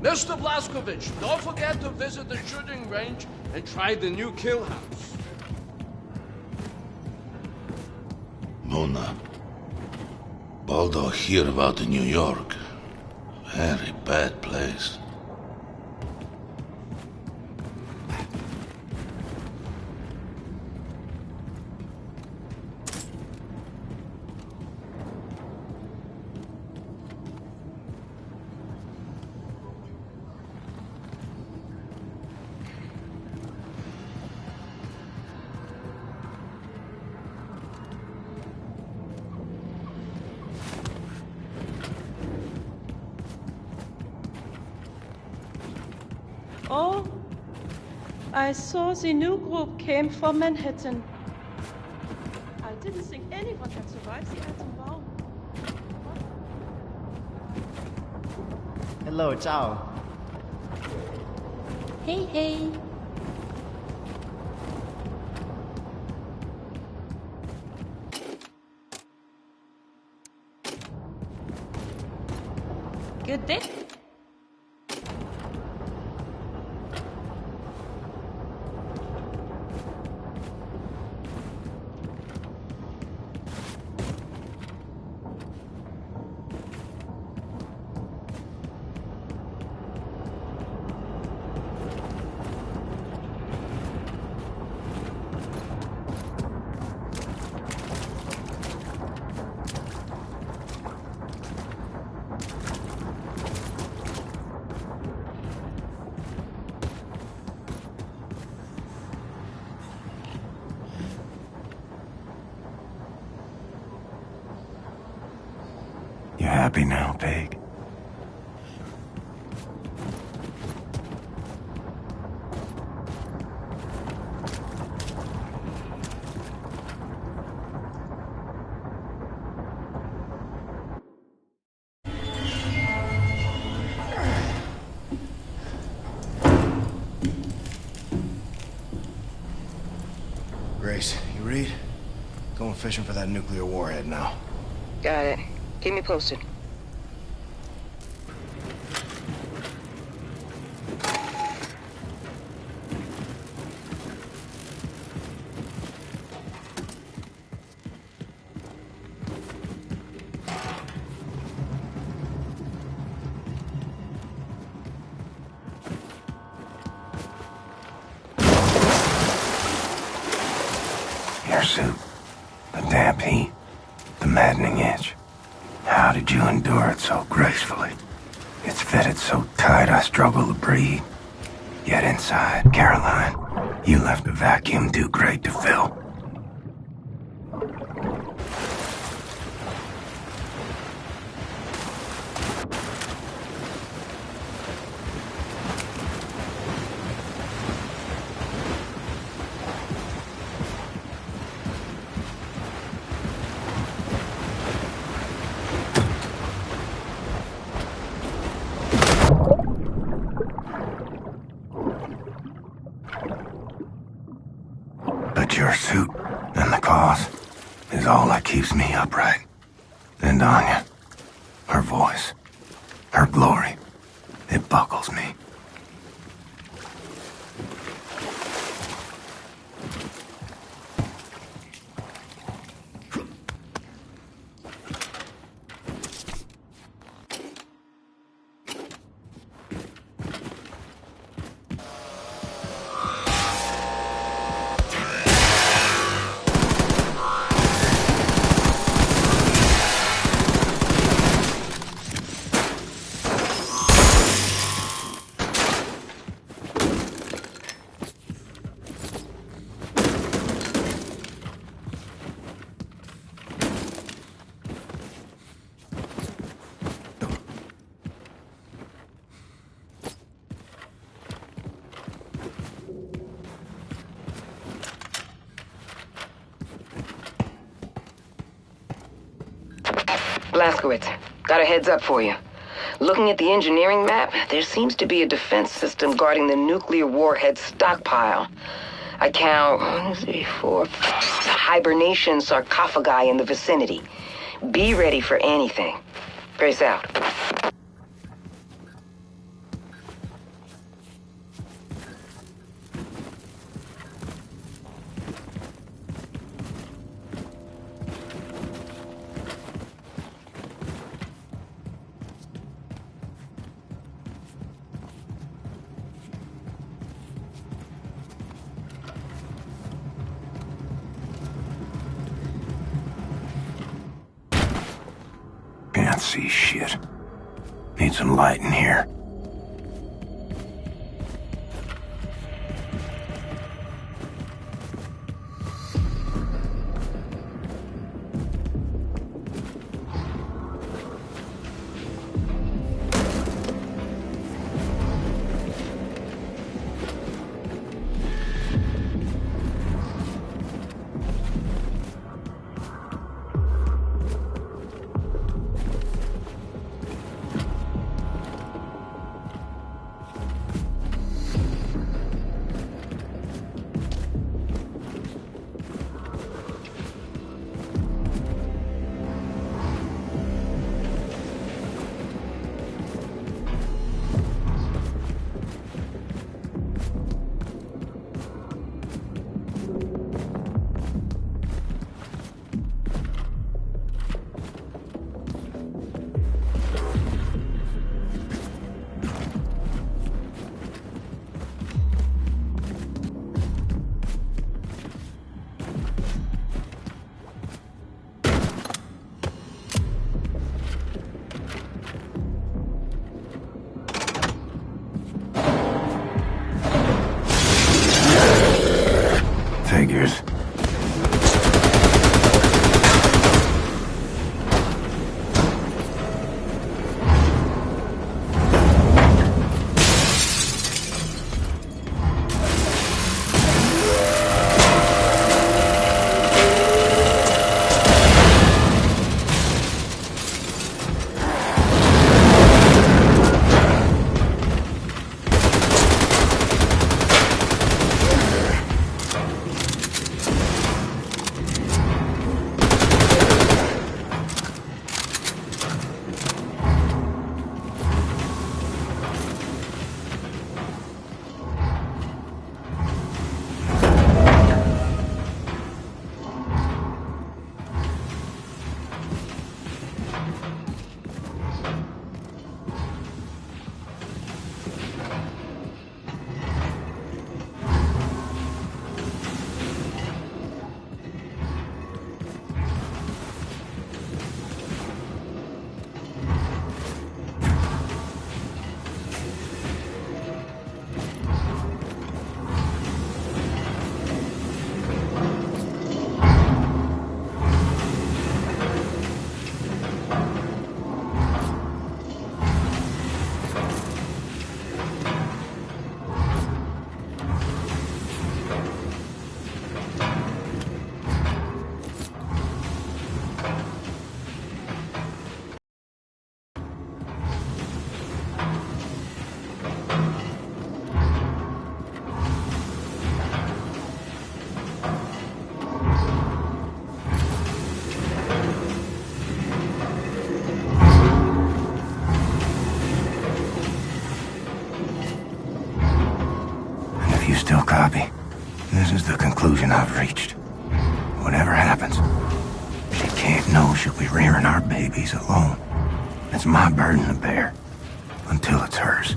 Mr. Blazkowicz, don't forget to visit the shooting range and try the new kill house. Mona. Baldo hear about New York. Very bad place. Oh, I saw the new group came from Manhattan. I didn't think anyone had survived the atom bomb. Hello, ciao. Hey, hey. Good day. You happy now, pig? Grace, you read? Going fishing for that nuclear warhead now. Got it. Keep me posted. Your suit, the damp heat, the maddening itch. How did you endure it so gracefully? It's fitted so tight I struggle to breathe. Yet inside, Caroline, you left a vacuum too great to fill. But your suit and the cause is all that keeps me upright. And Anya, her voice, her glory, it buckles me. Blazkowicz, got a heads up for you. Looking at the engineering map, there seems to be a defense system guarding the nuclear warhead stockpile. I count 1, 2, 3, 4, 5 hibernation sarcophagi in the vicinity. Be ready for anything. Grace out. see shit. Need some light in here. Figures. Still copy. This is the conclusion I've reached. Whatever happens, she can't know she'll be rearing our babies alone. It's my burden to bear, until it's hers.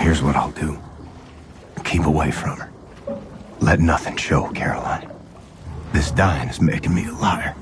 Here's what I'll do. Keep away from her. Let nothing show, Caroline. This dying is making me a liar.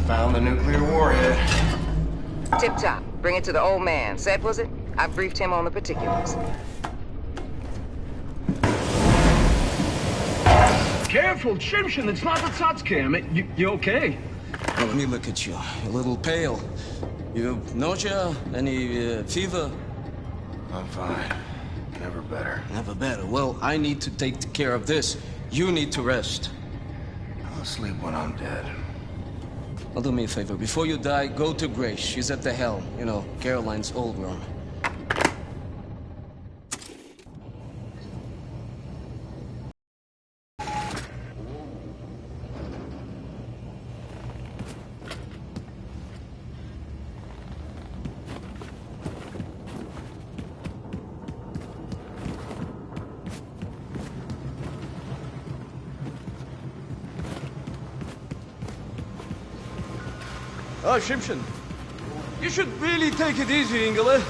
Found the nuclear warhead. Tip top. Bring it to the old man. Said was it? I briefed him on the particulars. Careful, Shimshin, it's not the Tsatskim. You okay? Well, let me look at you. You're a little pale. You nausea? Any fever? I'm fine. Never better. Never better. Well, I need to take care of this. You need to rest. I'll sleep when I'm dead. Well, do me a favor. Before you die, go to Grace. She's at the helm. You know, Caroline's old room. Oh, Simpson. You should really take it easy, Ingele.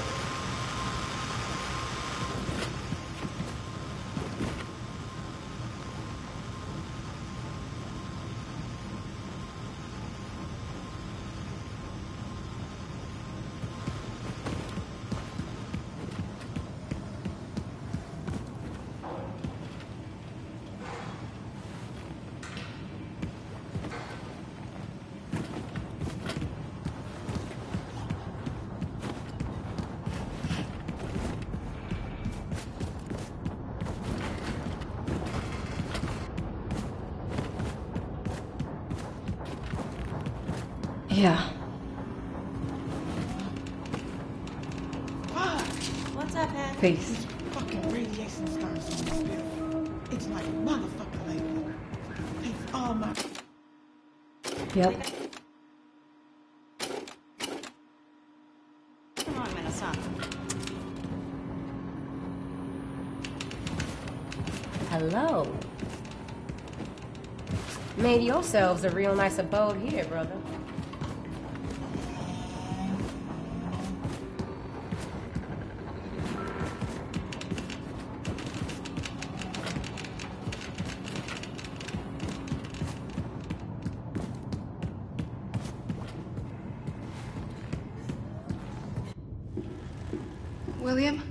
Yeah. What's up, man? Peace. Fucking radiation scars on this building. It's like motherfucker labor. It's all my... Yep. Come on, Minnesota. Hello. Made yourselves a real nice abode here, brother. William?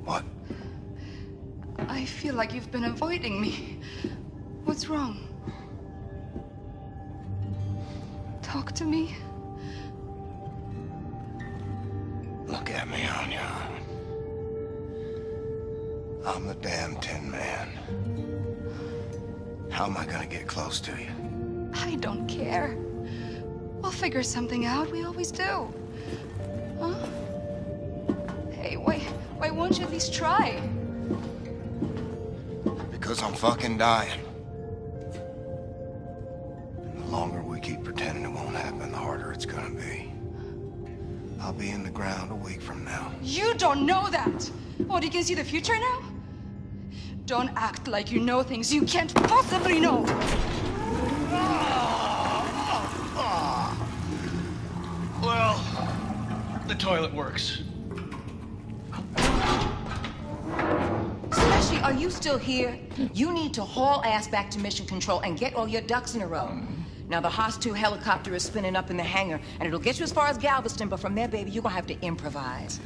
What? I feel like you've been avoiding me. What's wrong? Talk to me. Look at me, Anya. I'm the damn Tin Man. How am I gonna get close to you? I don't care. We'll figure something out. We always do. Huh? Hey, why won't you at least try? Because I'm fucking dying. And the longer we keep pretending it won't happen, the harder it's gonna be. I'll be in the ground a week from now. You don't know that! What, you can see the future now? Don't act like you know things you can't possibly know! Well, the toilet works. Especially, are you still here? You need to haul ass back to Mission Control and get all your ducks in a row. Now, the Haas 2 helicopter is spinning up in the hangar, and it'll get you as far as Galveston, but from there, baby, you're gonna have to improvise.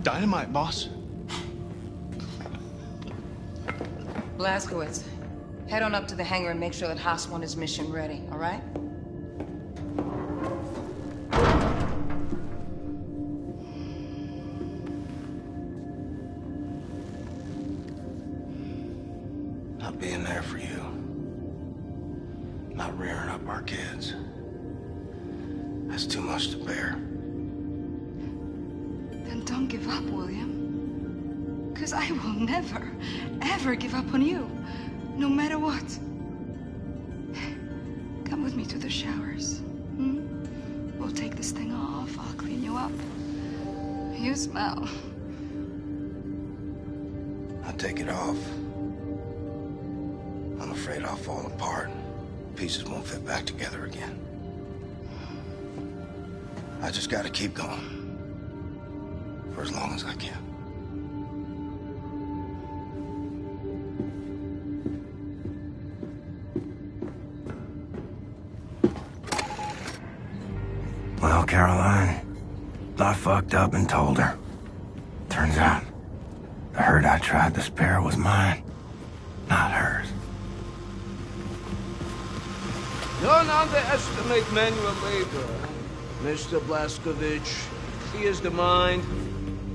Dynamite, boss. Blazkowicz, head on up to the hangar and make sure that Haas 1 is mission ready, all right? Not being there for you. Not rearing up our kids. That's too much to bear. Then don't give up, William. Because I will never, ever give up on you. No matter what. Come with me to the showers. We'll take this thing off. I'll clean you up. You smell. I take it off. I'm afraid I'll fall apart. Pieces won't fit back together again. I just gotta keep going. For as long as I can. Well, Caroline, I fucked up and told her. Turns out, the hurt I tried to spare was mine, not hers. Don't underestimate manual labor, Mr. Blazkowicz. Clears the mind,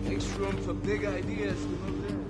makes room for big ideas to move in.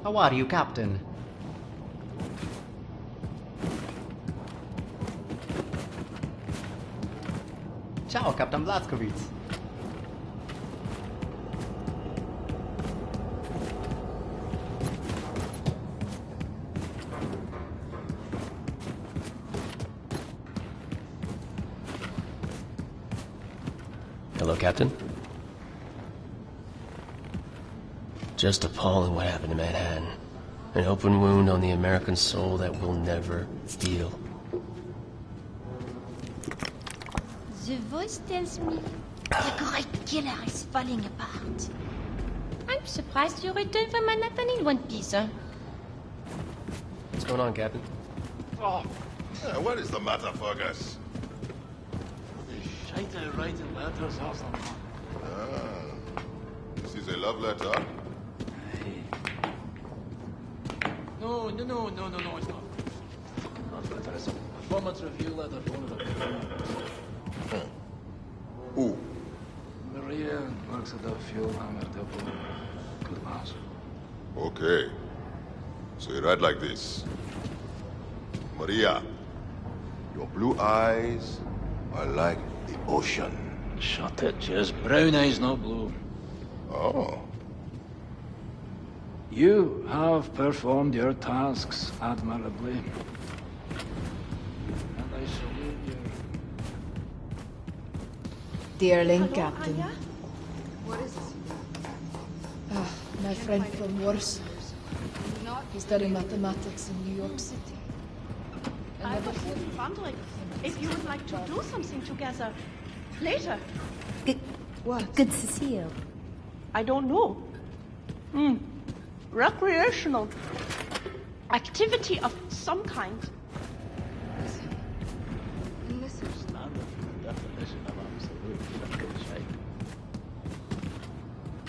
How are you, Captain? Ciao, Captain Blazkowicz. Hello, Captain. Just appalling what happened in Manhattan. An open wound on the American soul that will never heal. The voice tells me the great killer is falling apart. I'm surprised you returned from Manhattan in one piece, huh? What's going on, Captain? Oh, what is the matter, Fergus? Scheiter writing letters or something. Ah, this is a love letter? No, it's not. Not letter, it's a performance review letter for one of the Who? Maria works at the fuel hammer depot. Good boss. Okay. So you write like this. Maria, your blue eyes are like the ocean. Shut it, just brown eyes, not blue. Oh. You have performed your tasks admirably. And I salute you. Dearling Captain. Anya? What is it? My friend from Warsaw. He studied mathematics in New York City. I was wondering if you would like to do something together later. What? Good to see you. I don't know. Recreational activity of some kind. Listen. Standard definition of absolute fucking shite.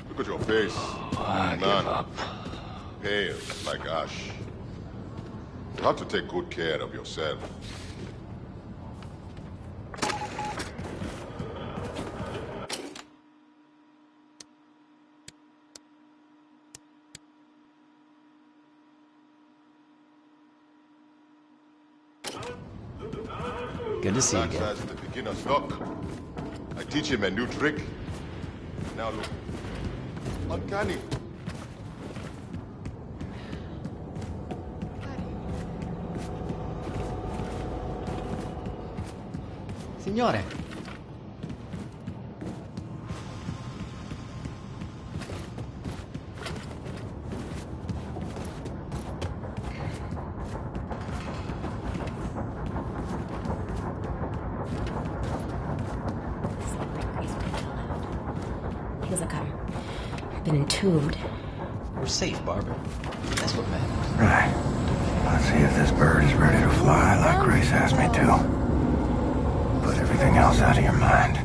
Look at your face. I give up. Pale, like ash. You have to take good care of yourself. Good to see you Max again. has the beginner's luck. I teach him a new trick. Now look. Uncanny. Signore. Here's a car. I've been entombed. We're safe, Barbara. That's what matters. Right. Let's see if this bird is ready to fly like Grace asked me to. Put everything else out of your mind.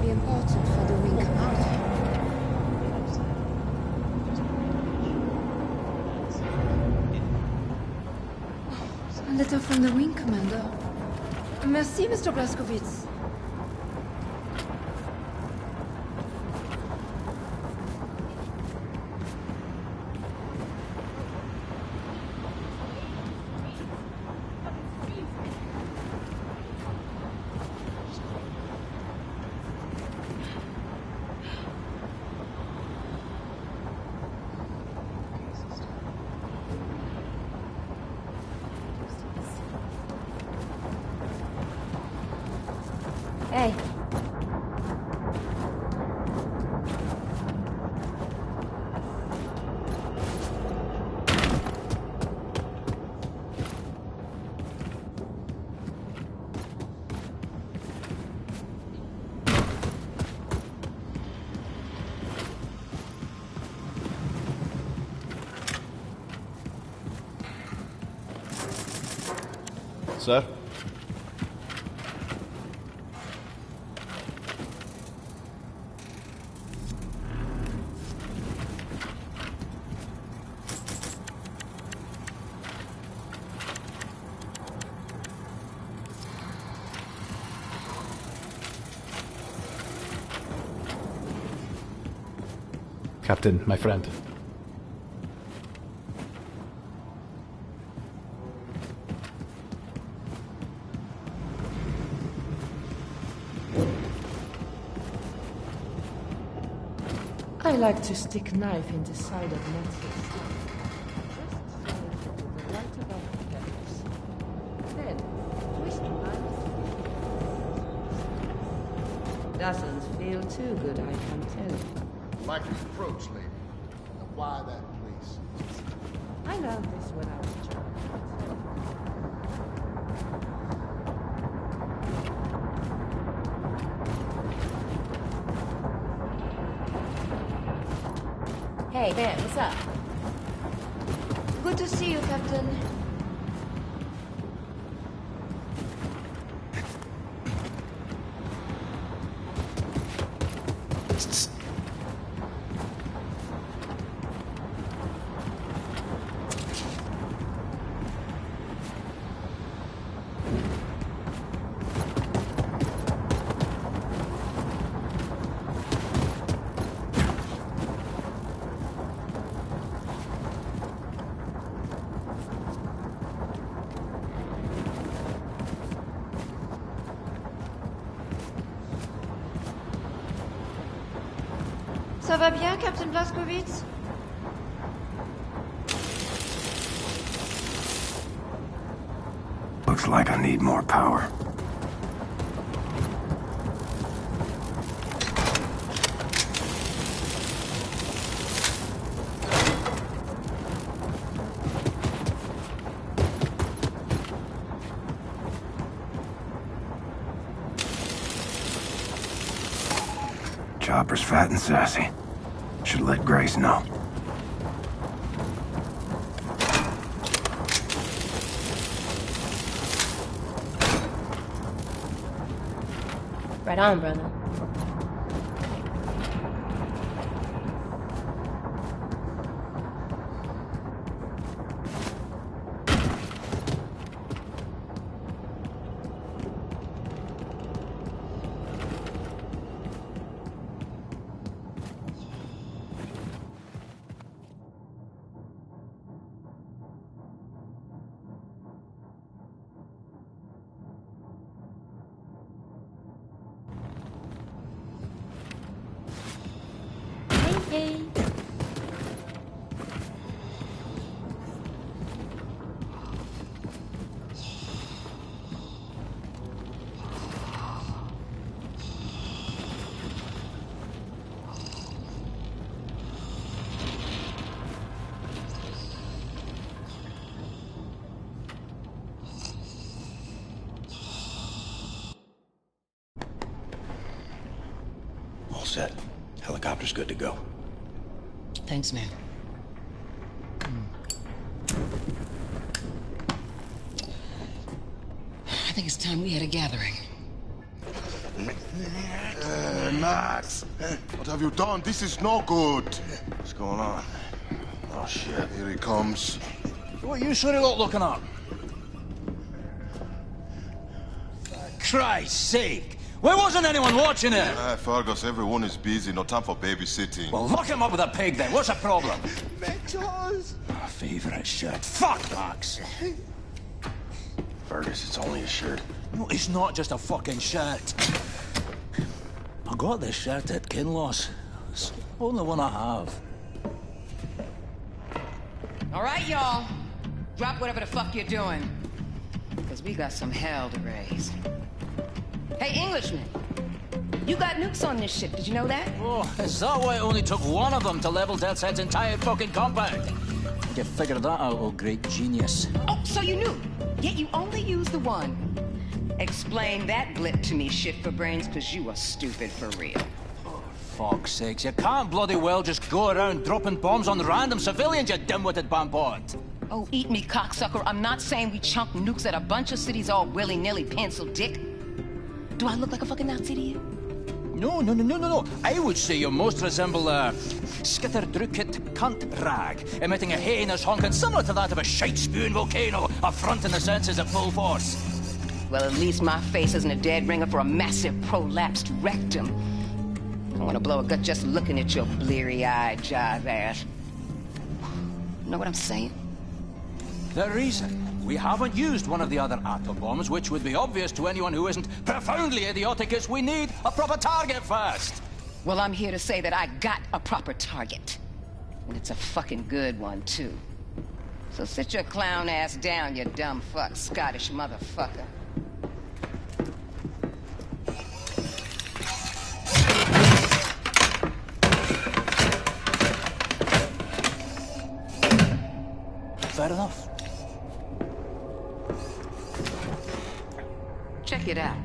Be important for the wing commander. A letter from the wing commander. Merci, Mr. Blazkowicz. Hey. Sir? Captain, my friend. I like to stick knife in the side of Nazis. Just so right above the peppers. Then, twist knife. Doesn't feel too good, I can tell you. Like the approach, lady. Now why that place? I learned this when I was a child. Hey, man, what's up? Good to see you, Captain. Ça va bien, Captain Blazkowicz? Looks like I need more power. Chopper's fat and sassy. Should let Grace know. Right on, brother. Hey. All set. Helicopter's good to go. Thanks, man. I think it's time we had a gathering. Max, what have you done? This is no good. What's going on? Oh, shit. Here he comes. What you sort of looking up? For Christ's sake! Why wasn't anyone watching it? Fergus, everyone is busy. No time for babysitting. Well, lock him up with a pig then. What's the problem? Mentos! Favorite shirt. Fuck, Max! Fergus, it's only a shirt. No, it's not just a fucking shirt. I got this shirt at Kinloss. It's the only one I have. All right, y'all. Drop whatever the fuck you're doing. Because we got some hell to raise. Hey, Englishman. You got nukes on this ship, did you know that? Oh, is that why it only took one of them to level Death's entire fucking compound? You figured that out, oh great genius. Oh, so you knew, yet you only used the one. Explain that blip to me, shit for brains, because you are stupid for real. Fuck's sakes, you can't bloody well just go around dropping bombs on random civilians, you dim-witted bampot. Oh, eat me, cocksucker. I'm not saying we chunk nukes at a bunch of cities all willy-nilly, pencil dick. Do I look like a fucking Nazi to you? No. I would say you most resemble a skitterdrucket cunt rag, emitting a heinous honking similar to that of a shite-spewing volcano, affronting the senses at full force. Well, at least my face isn't a dead ringer for a massive prolapsed rectum. I want to blow a gut just looking at your bleary-eyed jive ass. Know what I'm saying? The reason we haven't used one of the other atom bombs, which would be obvious to anyone who isn't profoundly idiotic, is we need a proper target first. Well, I'm here to say that I got a proper target. And it's a fucking good one, too. So sit your clown ass down, you dumb fuck, Scottish motherfucker. Fair enough. Check it out.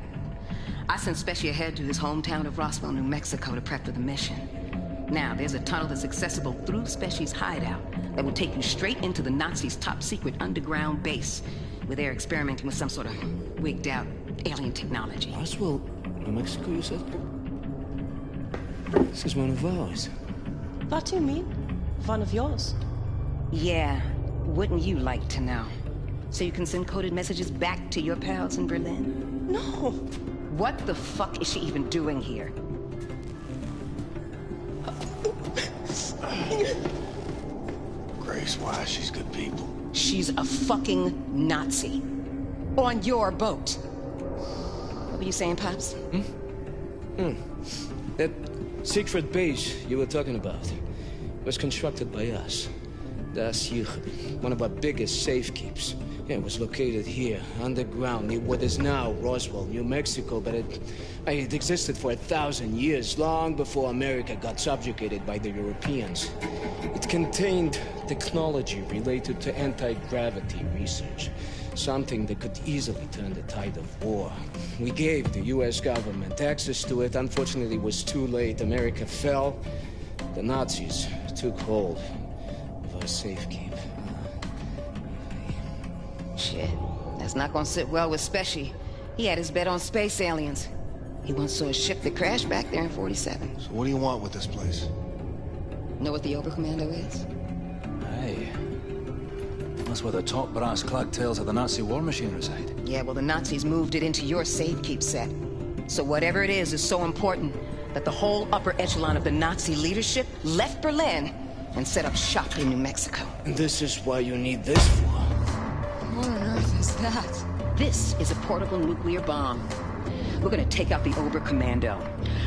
I sent Specie ahead to his hometown of Roswell, New Mexico to prep for the mission. Now, there's a tunnel that's accessible through Specie's hideout that will take you straight into the Nazis' top-secret underground base, where they're experimenting with some sort of wigged-out alien technology. Roswell, New Mexico, you said? This is one of ours. What do you mean? One of yours? Yeah, wouldn't you like to know? So you can send coded messages back to your pals in Berlin? No. What the fuck is she even doing here? Grace, why? She's good people. She's a fucking Nazi. On your boat. What were you saying, Pops? That secret base you were talking about was constructed by us. Das hier, one of our biggest safekeeps. Yeah, it was located here, underground, near what is now Roswell, New Mexico, but it existed for 1,000 years, long before America got subjugated by the Europeans. It contained technology related to anti-gravity research, something that could easily turn the tide of war. We gave the US government access to it. Unfortunately, it was too late. America fell. The Nazis took hold of our safekeep. Shit, that's not gonna sit well with Specie. He had his bet on space aliens. He once saw a ship that crashed back there in 47. So what do you want with this place? Know what the Oberkommando is? Hey. That's where the top brass clad tales of the Nazi war machine reside. Yeah, well, the Nazis moved it into your safekeep set. So whatever it is so important that the whole upper echelon of the Nazi leadership left Berlin and set up shop in New Mexico. And this is why you need this for? What on earth is that? This is a portable nuclear bomb. We're gonna take out the Oberkommando,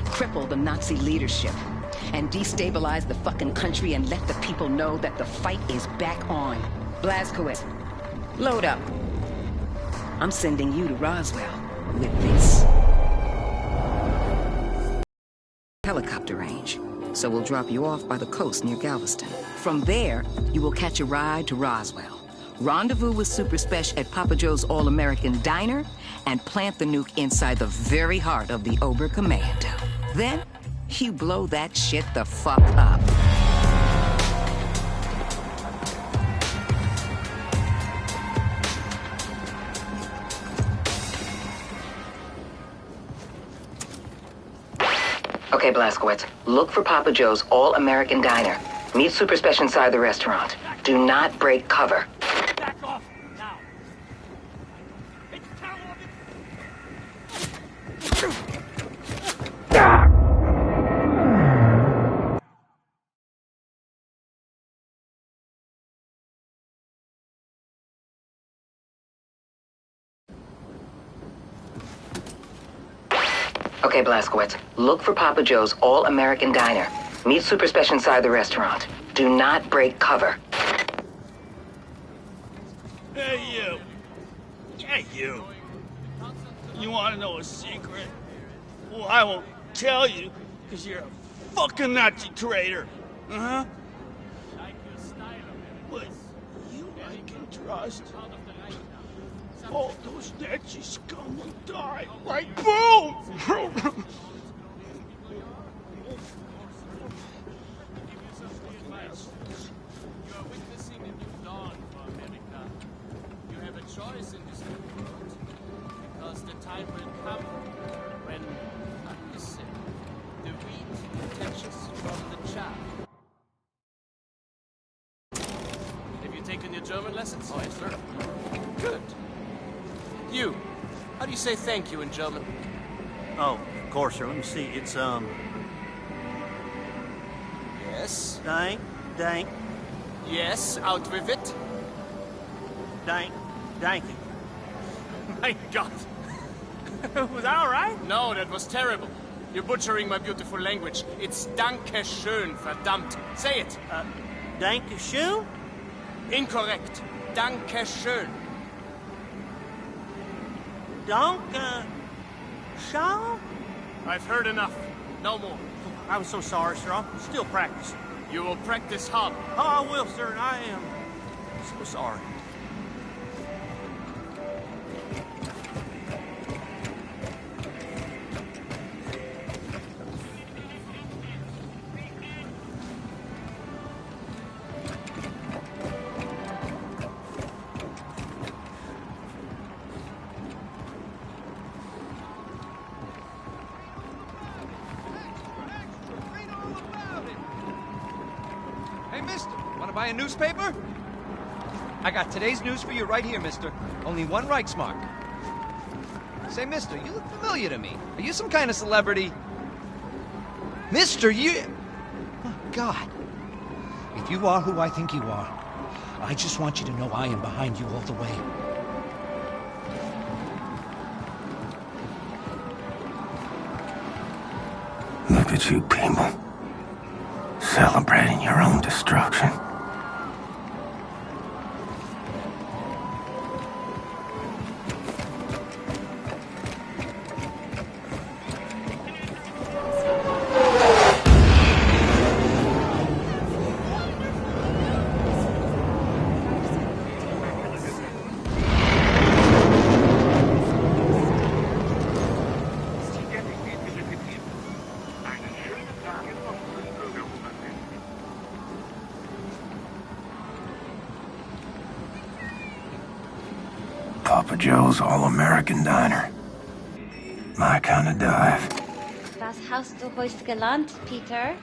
cripple the Nazi leadership, and destabilize the fucking country and let the people know that the fight is back on. Blazkowicz, load up. I'm sending you to Roswell with this. Helicopter range, so we'll drop you off by the coast near Galveston. From there, you will catch a ride to Roswell. Rendezvous with Super Spesh at Papa Joe's All-American Diner, and plant the nuke inside the very heart of the Oberkommando. Then, you blow that shit the fuck up. Okay, Blazkowicz, look for Papa Joe's All-American Diner. Meet Super Spesh inside the restaurant. Do not break cover. Back off now. Okay, Blazkowicz, look for Papa Joe's All-American Diner. Meet Super Spesh inside the restaurant. Do not break cover. Hey, you. Hey, you. You want to know a secret? Well, I won't tell you, because you're a fucking Nazi traitor. Uh-huh. But you I can trust. All those Nazi scum will die. Right, boom! Choice in this world, because the time will come when, listen, the wheat detaches from the chaff. Have you taken your German lessons? Oh, yes, sir. Good. You, how do you say thank you in German? Oh, of course, sir. Let me see. It's, Yes? Dank. Yes, out with it. Danke. My God. Was that all right? No, that was terrible. You're butchering my beautiful language. It's Danke schön, verdammt. Say it. Danke schön? Incorrect. Danke schön. Danke schön? I've heard enough. No more. I'm so sorry, sir. I'm still practicing. You will practice hard. Oh, I will, sir. I am so sorry. Hey, mister, want to buy a newspaper? I got today's news for you right here, mister. Only one Reichsmark. Say, mister, you look familiar to me. Are you some kind of celebrity? Mister, you... Oh, God. If you are who I think you are, I just want you to know I am behind you all the way. Look at you people. Celebrating your own destruction. Papa Joe's All-American Diner. My kind of dive. Was hast du heute gelernt, Peter?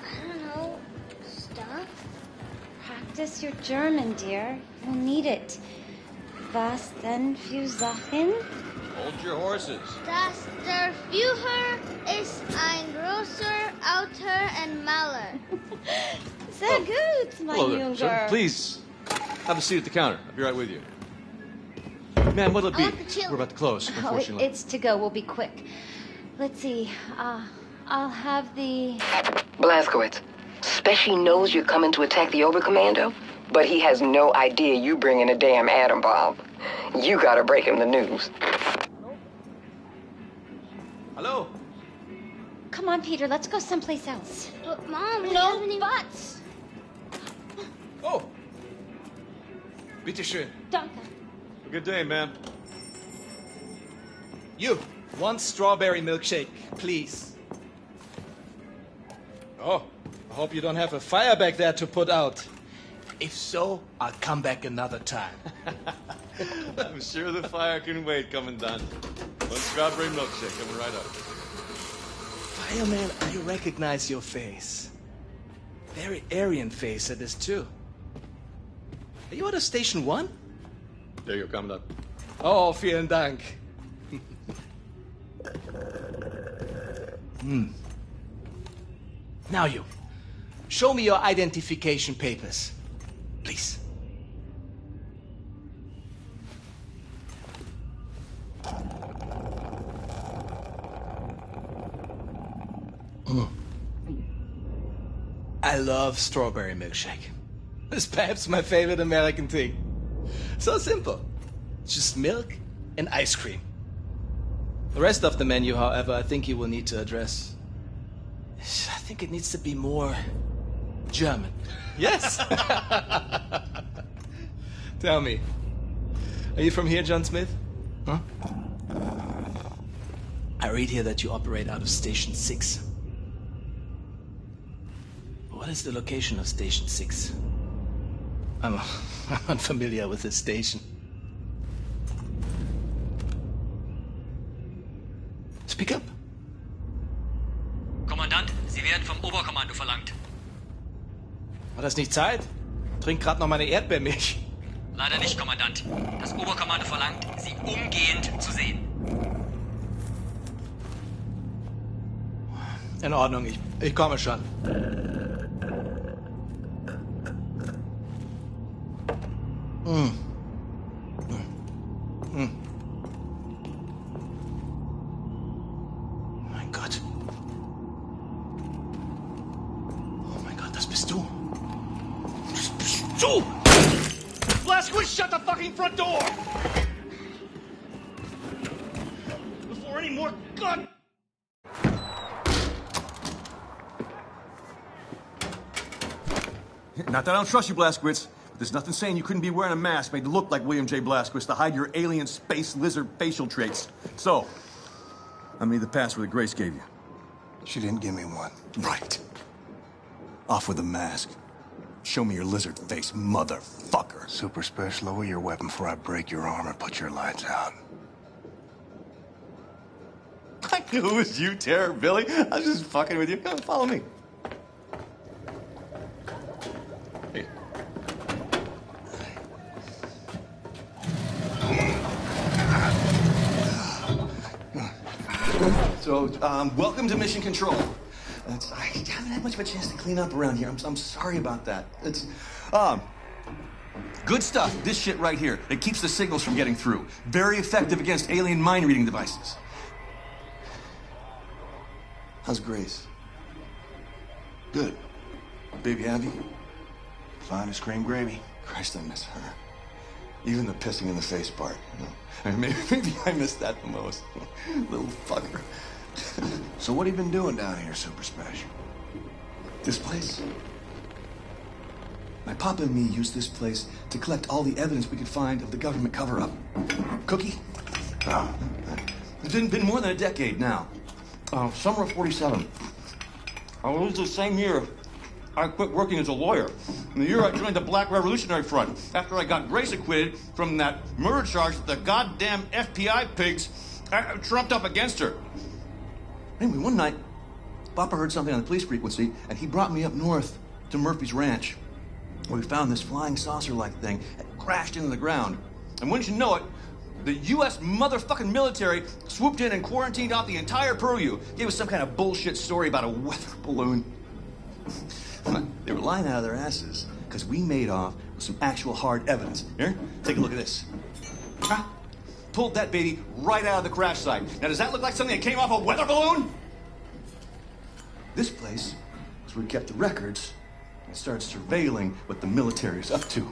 I don't know. Stuff? Practice your German, dear. You'll need it. Was denn für Sachen? Hold your horses. Das der Führer ist ein großer Autor und Maler. Sehr gut, mein Hello there, Junger. sir. Please, have a seat at the counter. I'll be right with you. Ma'am, what'll it I be? want the chili. We're about to close, Oh, unfortunately. it's to go. We'll be quick. Let's see. I'll have the... Blazkowicz, Speshy knows you're coming to attack the Oberkommando, but he has no idea you bring in a damn atom bomb. You gotta break him the news. Hello? Come on, Peter. Let's go someplace else. But Mom, we No haven't even... buts. Oh. Bitteschön. Danke. Good day, ma'am. You, one strawberry milkshake, please. Oh, I hope you don't have a fire back there to put out. If so, I'll come back another time. I'm sure the fire can wait, Commandant. One strawberry milkshake coming right up. Fireman, I recognize your face. Very Aryan face it is, too. Are you out of Station 1? There you go, Commandant. Oh, vielen Dank. Now you. Show me your identification papers. Please. I love strawberry milkshake. It's perhaps my favorite American thing. So simple. Just milk and ice cream. The rest of the menu, however, I think you will need to address. I think it needs to be more German. Yes? Tell me, are you from here, John Smith? Huh? I read here that you operate out of Station 6. What is the location of Station 6? I'm unfamiliar with this station. Speak up. Kommandant, Sie werden vom Oberkommando verlangt. War das nicht Zeit? Trink grad noch meine Erdbeermilch. Leider nicht, Kommandant. Das Oberkommando verlangt, Sie umgehend zu sehen. In Ordnung, ich komme schon. God. Oh my God, das bist du. Das bist du! Blazkowicz, shut the fucking front door! Before any more gun... Not that I don't trust you, Blazkowicz, but there's nothing saying you couldn't be wearing a mask made to look like William J. Blazkowicz to hide your alien space lizard facial traits. So, I need the password that Grace gave you. She didn't give me one. Right. Off with the mask. Show me your lizard face, motherfucker. Super Special, lower your weapon before I break your arm and put your lights out. I knew it was you, Terror Billy. I was just fucking with you. Come on, follow me. Hey. So, welcome to Mission Control. I haven't had much of a chance to clean up around here. I'm sorry about that. It's, good stuff. This shit right here. It keeps the signals from getting through. Very effective against alien mind-reading devices. How's Grace? Good. Baby Abby? Fine as cream gravy. Christ, I miss her. Even the pissing in the face part. You know? I mean, maybe I missed that the most. Little fucker. So what have you been doing down here, Super Special? This place? My papa and me used this place to collect all the evidence we could find of the government cover-up. Cookie? Oh. It's been more than a decade now. Summer of 47. It was the same year I quit working as a lawyer. In the year I joined the Black Revolutionary Front, after I got Grace acquitted from that murder charge that the goddamn FBI pigs trumped up against her. Anyway, one night, Papa heard something on the police frequency, and he brought me up north to Murphy's Ranch, where we found this flying saucer-like thing that crashed into the ground. And wouldn't you know it, the U.S. motherfucking military swooped in and quarantined off the entire purview. Gave us some kind of bullshit story about a weather balloon. They were lying out of their asses because we made off with some actual hard evidence. Here, take a look at this. Pulled that baby right out of the crash site. Now, does that look like something that came off a weather balloon? This place is where we kept the records and started surveilling what the military's up to.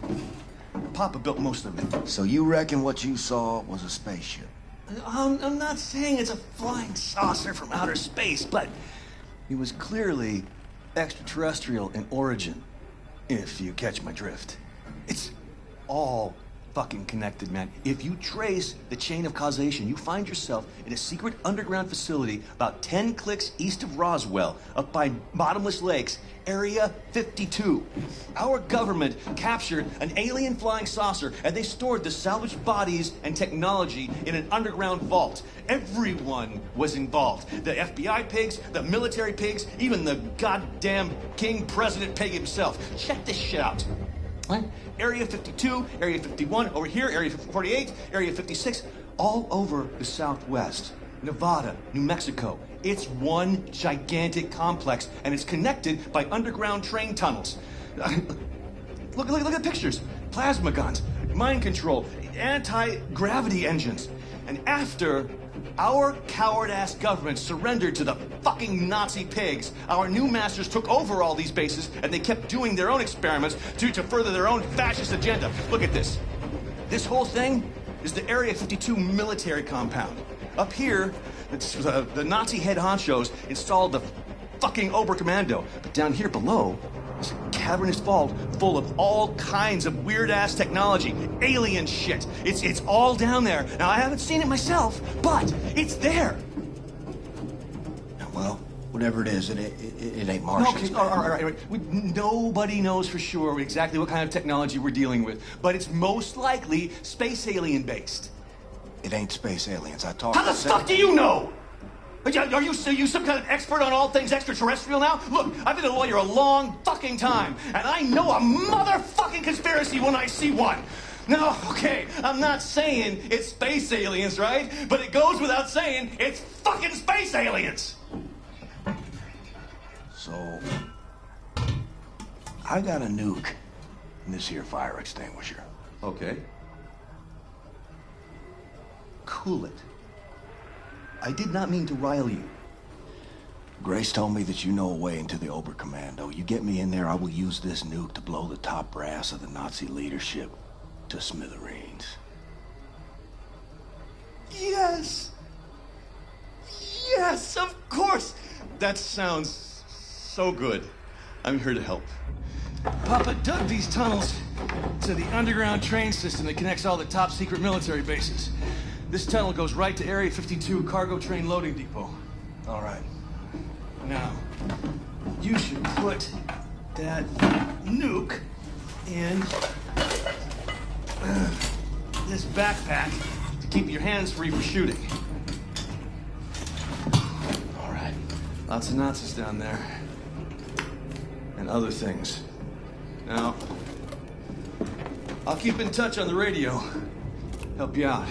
Papa built most of it. So you reckon what you saw was a spaceship? I'm not saying it's a flying saucer from outer space, but it was clearly extraterrestrial in origin, if you catch my drift. It's all fucking connected, man. If you trace the chain of causation, you find yourself in a secret underground facility about 10 clicks east of Roswell, up by Bottomless Lakes, Area 52. Our government captured an alien flying saucer, and they stored the salvaged bodies and technology in an underground vault. Everyone was involved. The FBI pigs, the military pigs, even the goddamn King President pig himself. Check this shit out. What? Area 52, Area 51, over here, Area 48, Area 56, all over the Southwest. Nevada, New Mexico. It's one gigantic complex, and it's connected by underground train tunnels. Look at the pictures. Plasma guns, mind control, anti-gravity engines. And after our coward-ass government surrendered to the fucking Nazi pigs, our new masters took over all these bases, and they kept doing their own experiments to further their own fascist agenda. Look at this. This whole thing is the Area 52 military compound. Up here, it's, the Nazi head honchos installed the fucking Oberkommando. But down here below, there's a cavernous vault full of all kinds of weird-ass technology. Alien shit. It's all down there. Now, I haven't seen it myself, but it's there. Well, whatever it is, it ain't Martian. Okay, all right. Nobody knows for sure exactly what kind of technology we're dealing with, but it's most likely space alien-based. It ain't space aliens. I talked. How the fuck do you know? Are you some kind of expert on all things extraterrestrial now? Look, I've been a lawyer a long fucking time, and I know a motherfucking conspiracy when I see one. No, okay, I'm not saying it's space aliens, right? But it goes without saying it's fucking space aliens. So, I got a nuke in this here fire extinguisher. Okay. Cool it. I did not mean to rile you. Grace told me that you know a way into the Oberkommando. You get me in there, I will use this nuke to blow the top brass of the Nazi leadership to smithereens. Yes! Yes, of course! That sounds so good. I'm here to help. Papa dug these tunnels to the underground train system that connects all the top secret military bases. This tunnel goes right to Area 52 cargo train loading depot. All right. Now, you should put that nuke in this backpack to keep your hands free for shooting. All right. Lots of Nazis down there. And other things. Now, I'll keep in touch on the radio. Help you out.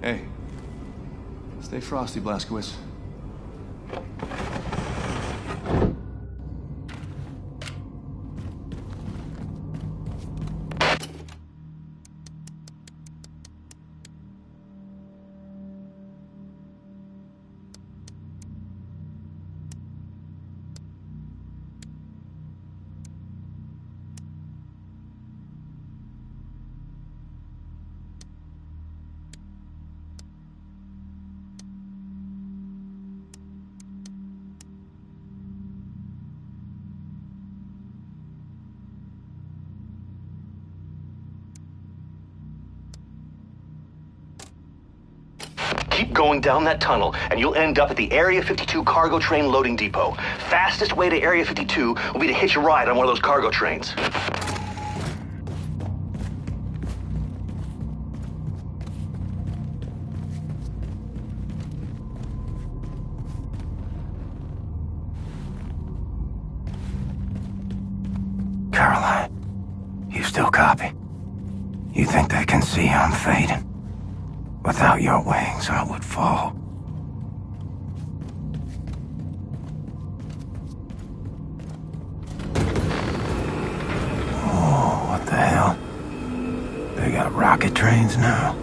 Hey, stay frosty, Blazkowicz. Keep going down that tunnel, and you'll end up at the Area 52 cargo train loading depot. Fastest way to Area 52 will be to hitch a ride on one of those cargo trains. Caroline, you still copy? You think they can see I'm fading? Without your wings, I would fall. Oh, what the hell? They got rocket trains now?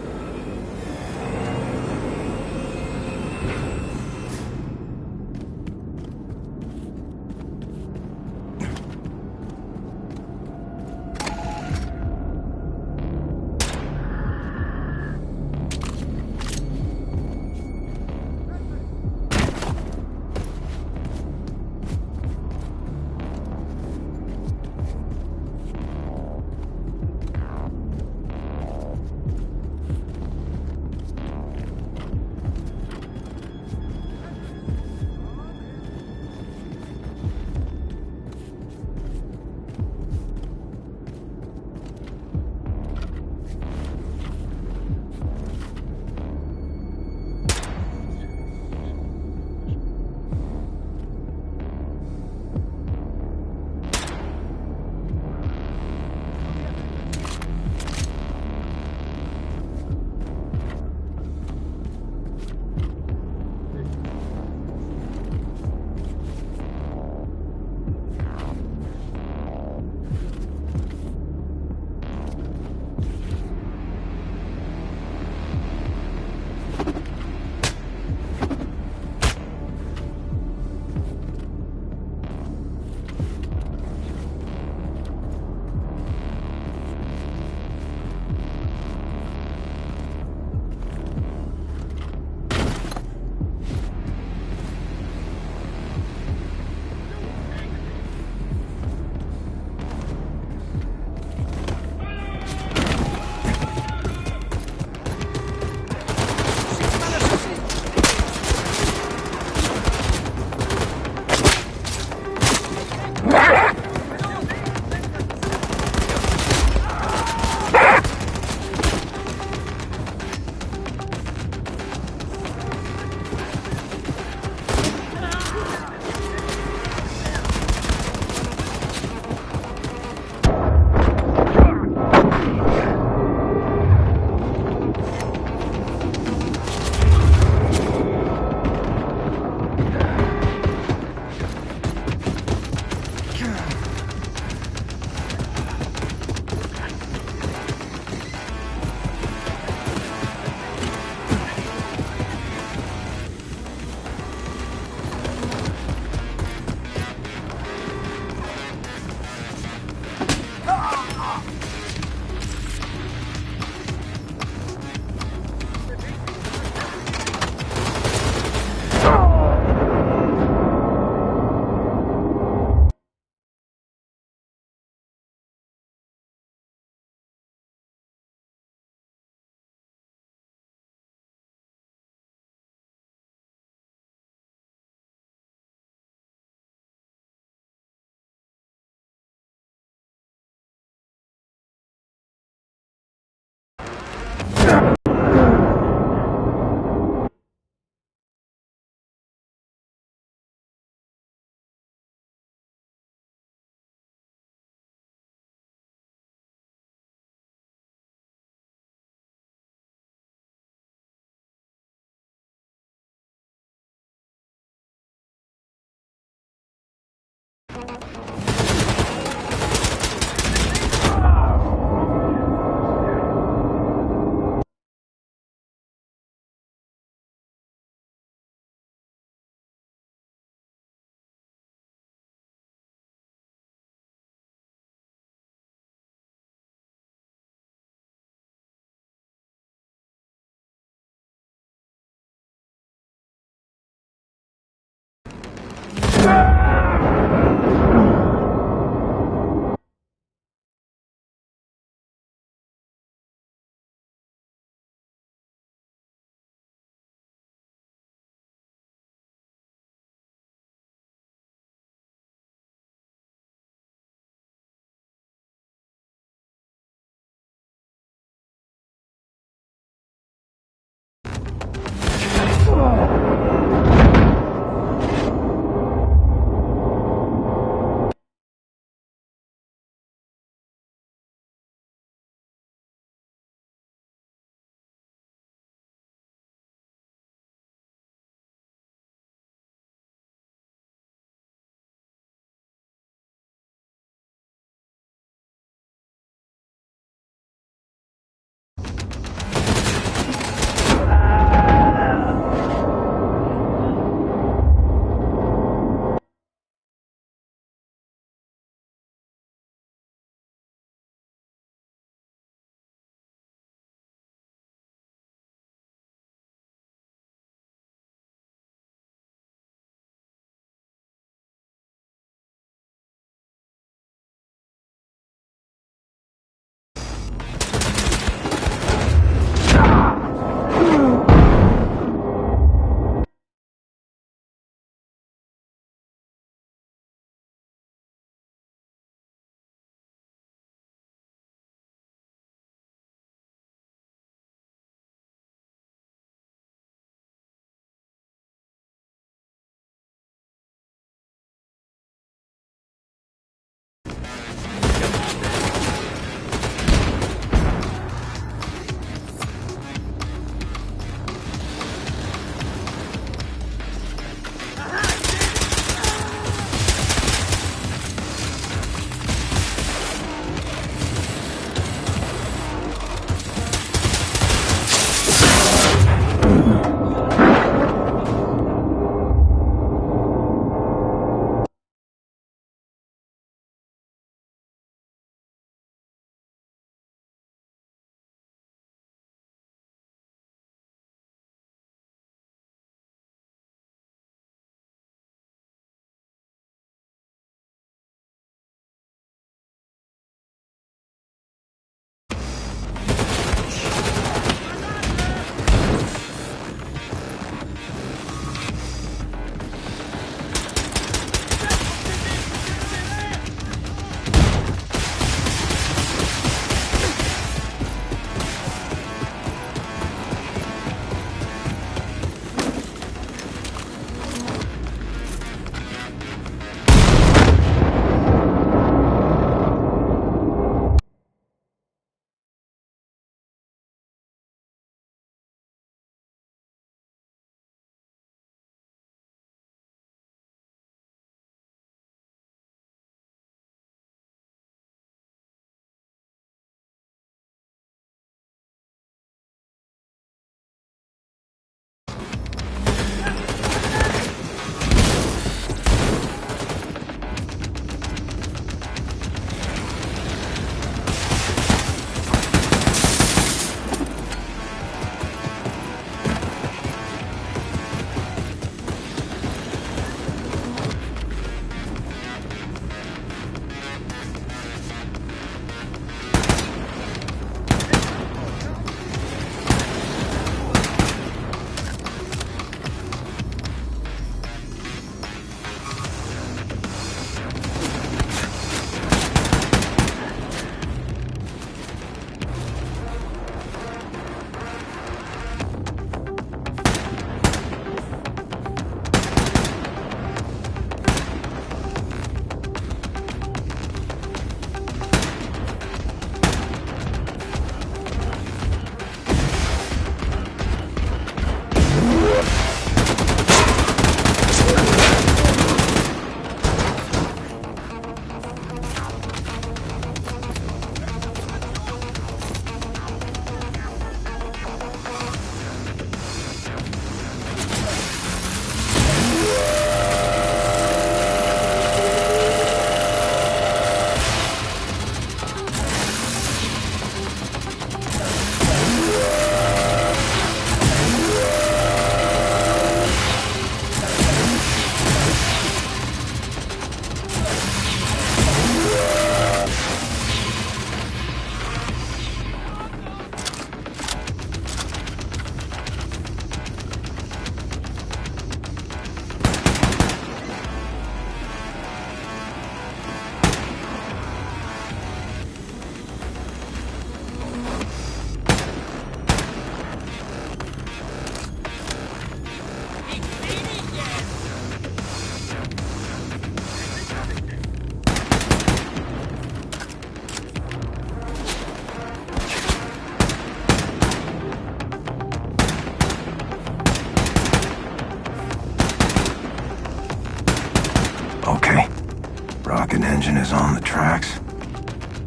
engine is on the tracks.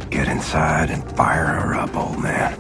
Get inside and fire her up, old man.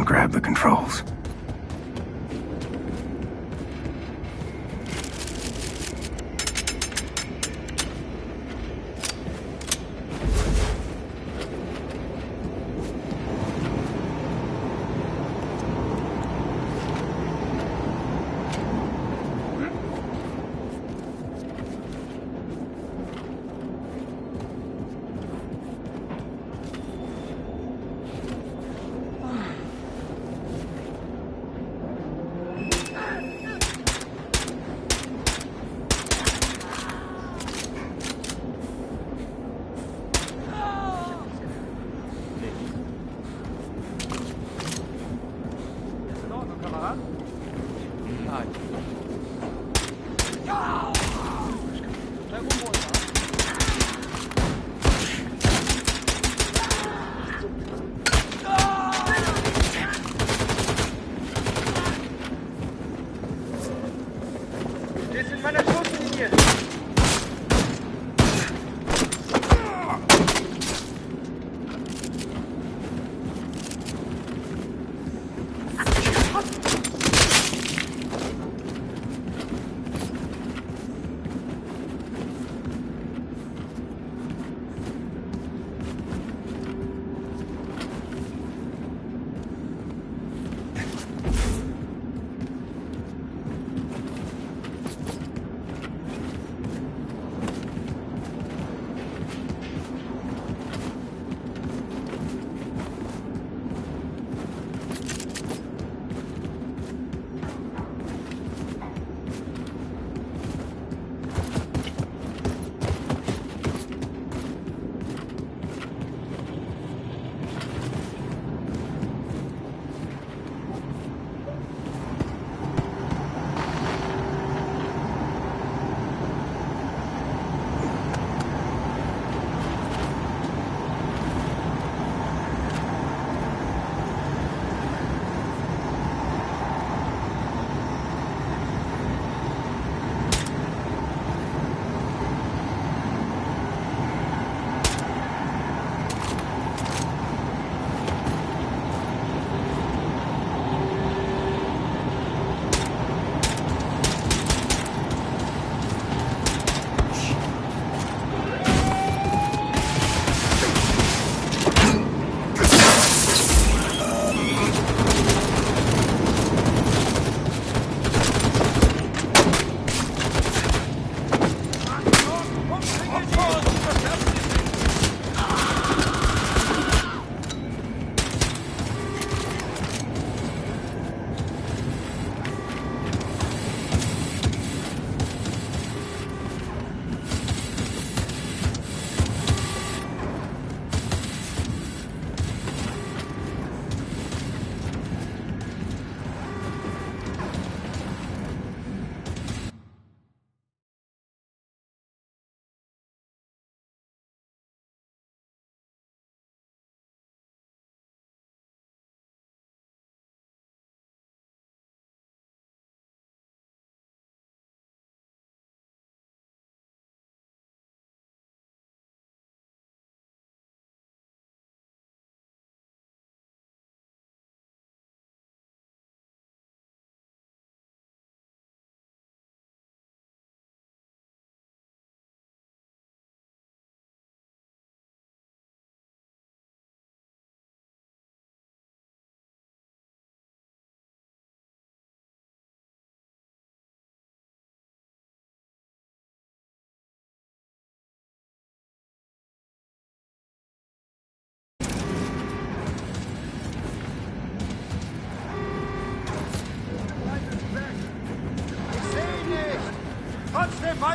Grab the controls.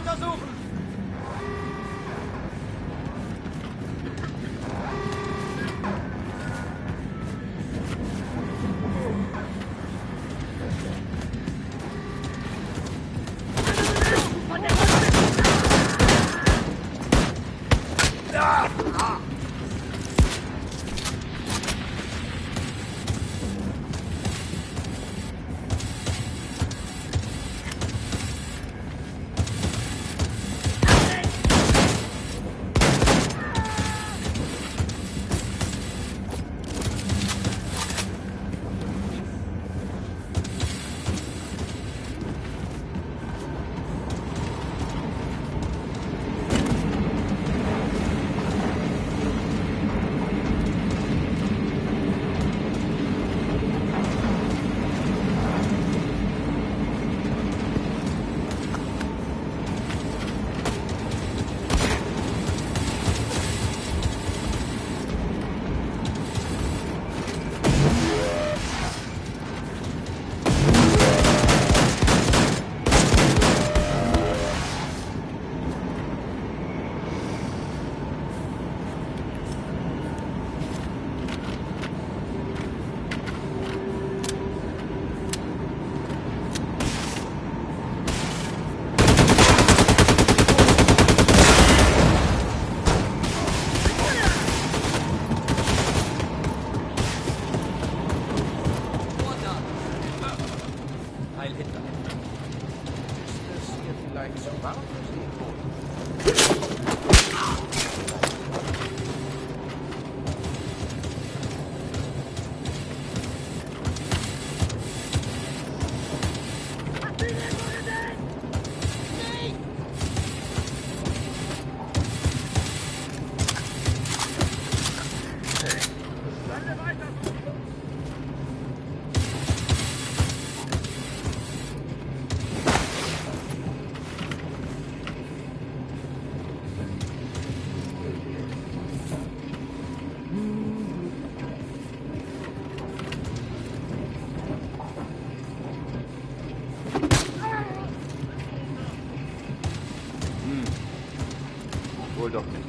untersuchen! Wohl doch nicht.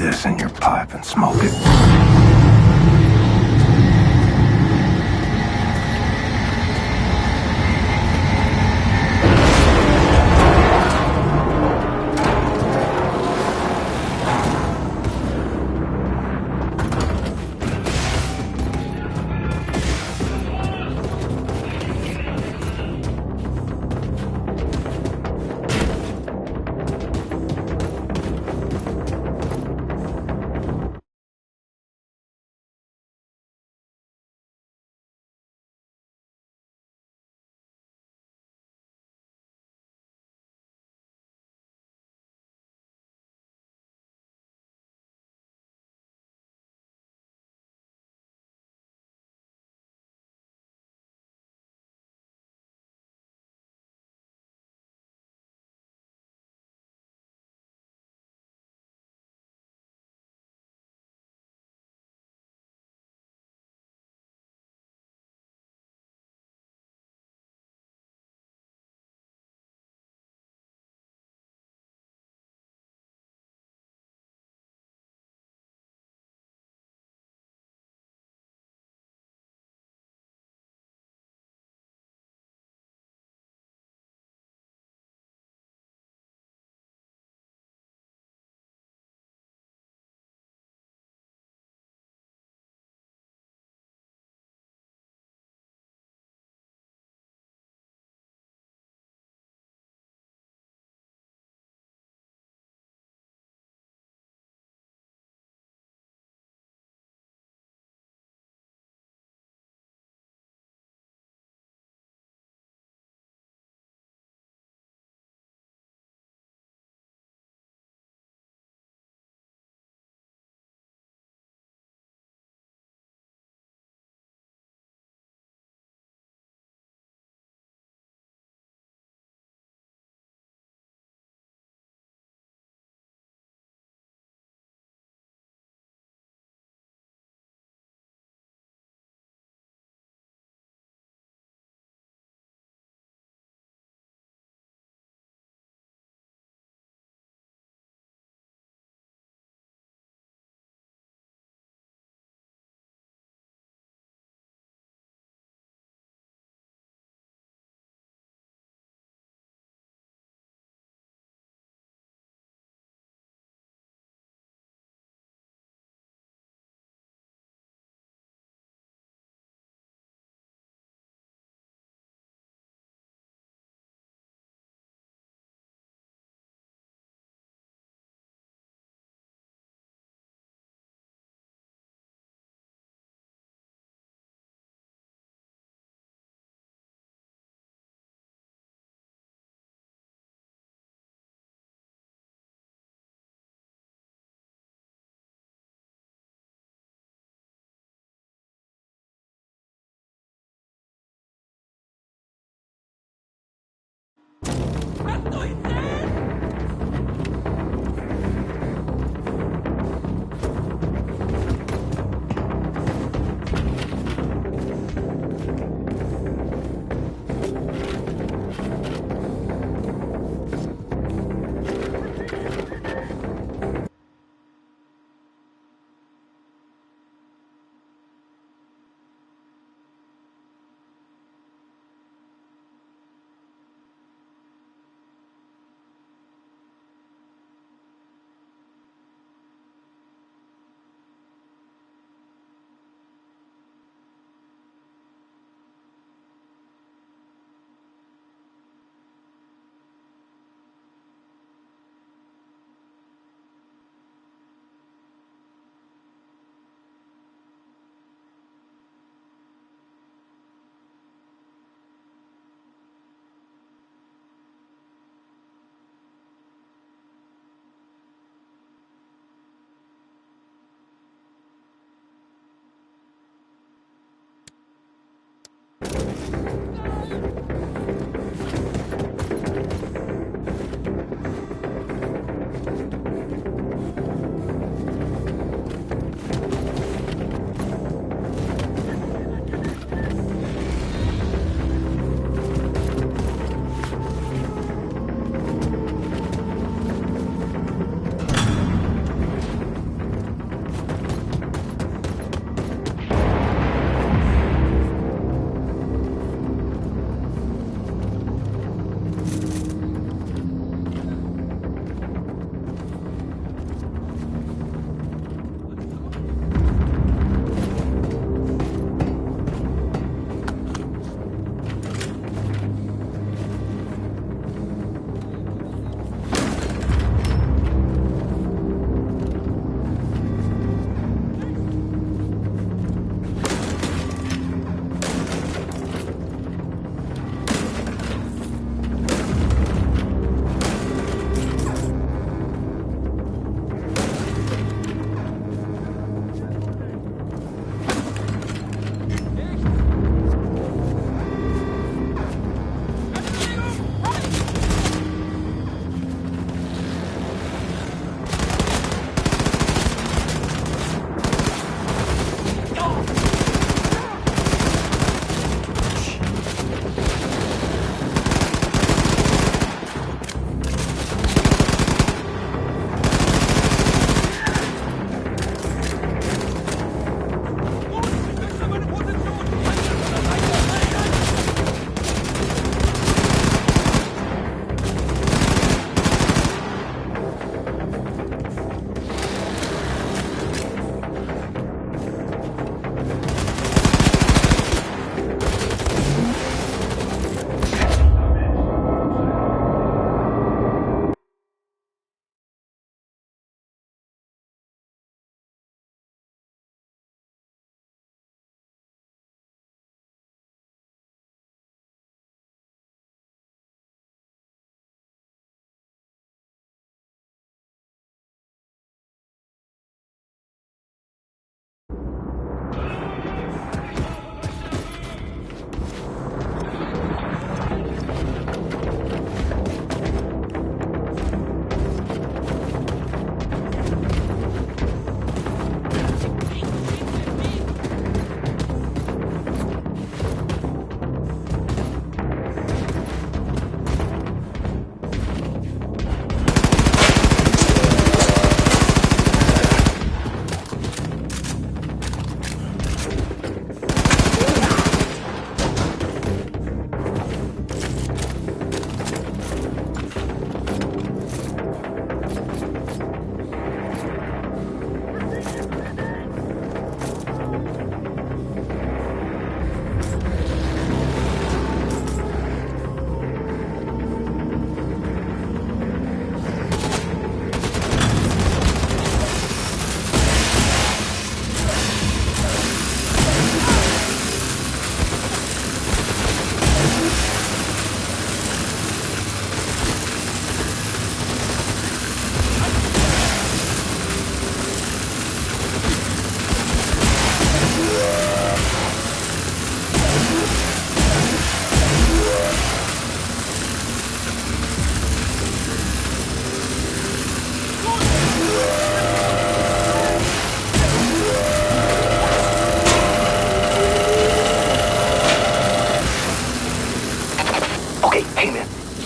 this in your pipe and smoke it.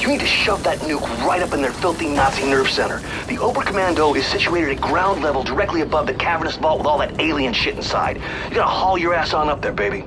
You need to shove that nuke right up in their filthy Nazi nerve center. The Oberkommando is situated at ground level directly above the cavernous vault with all that alien shit inside. You gotta haul your ass on up there, baby.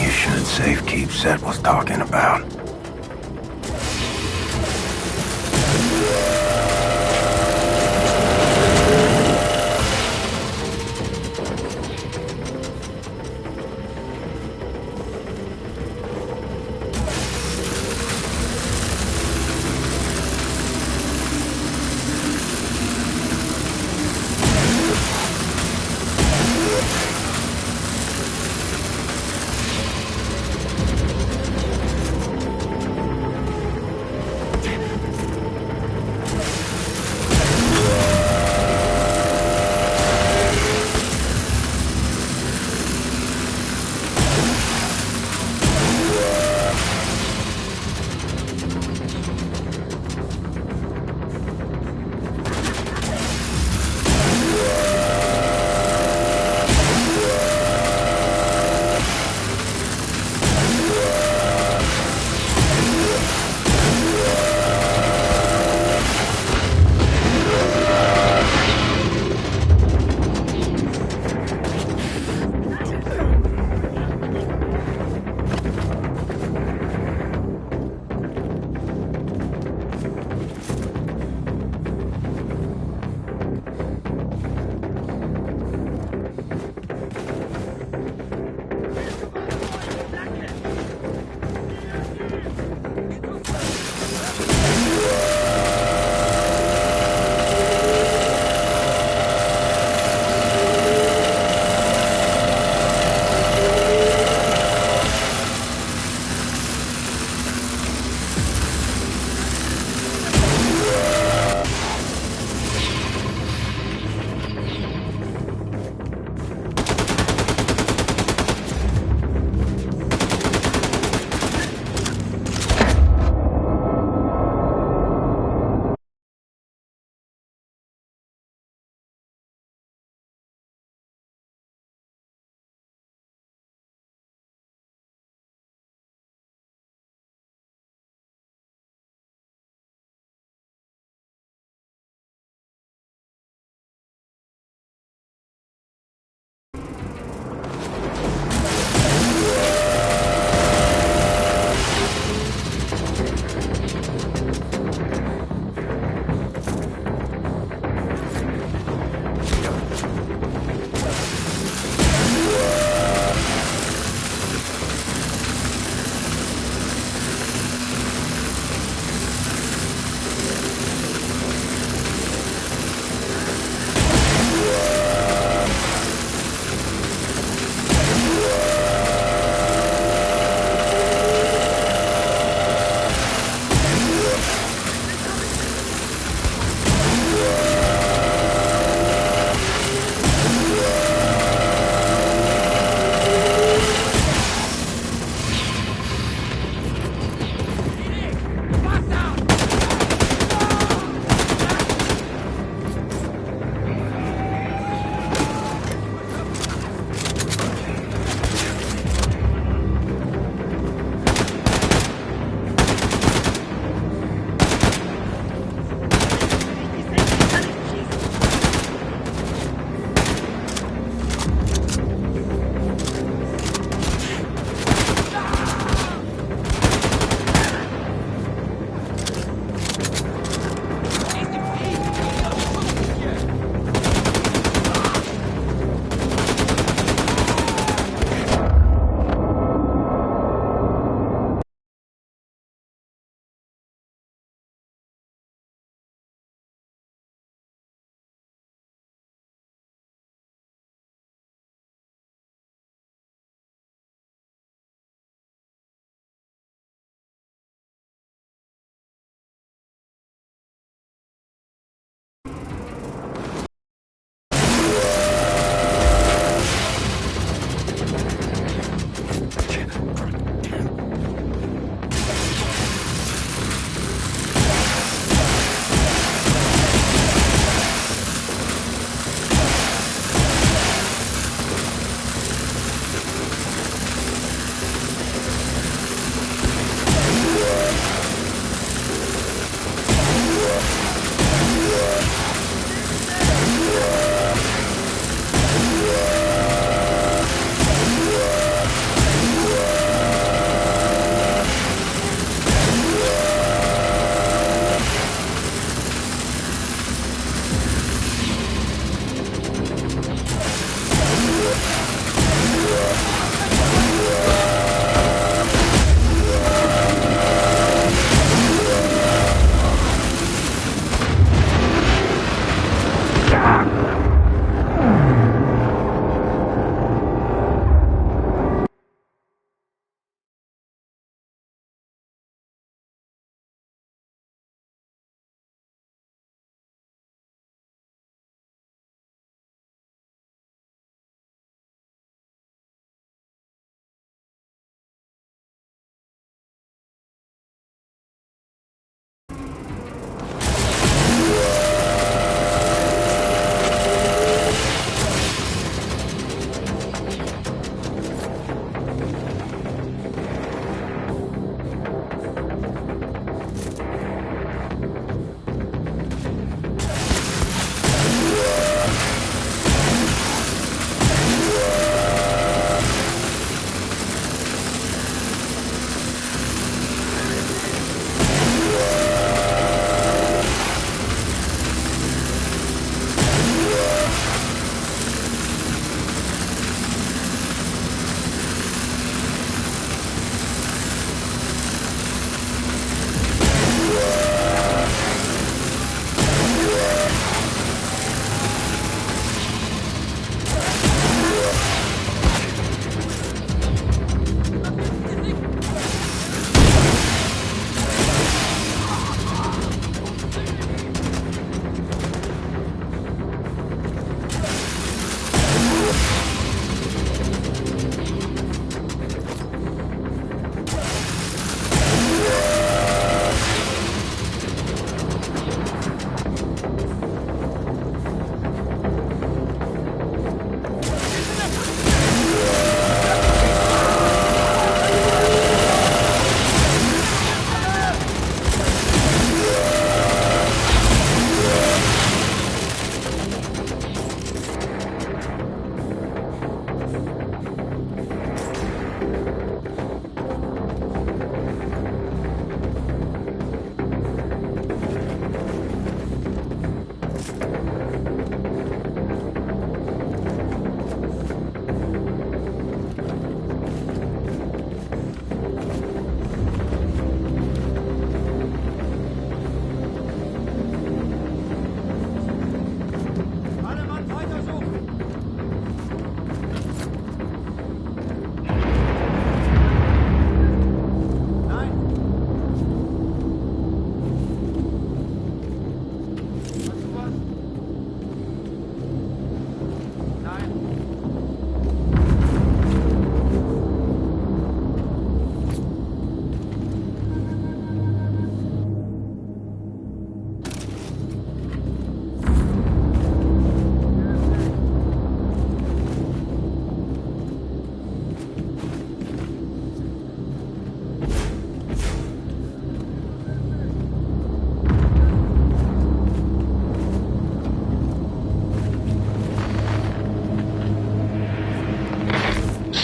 You should safekeep Set was talking about.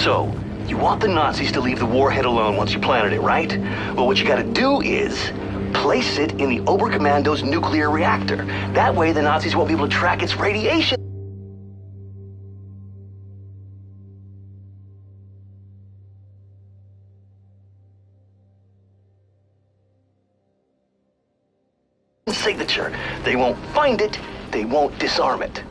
So, you want the Nazis to leave the warhead alone once you planted it, right? Well, what you gotta do is place it in the Oberkommando's nuclear reactor. That way the Nazis won't be able to track its radiation signature. They won't find it, they won't disarm it.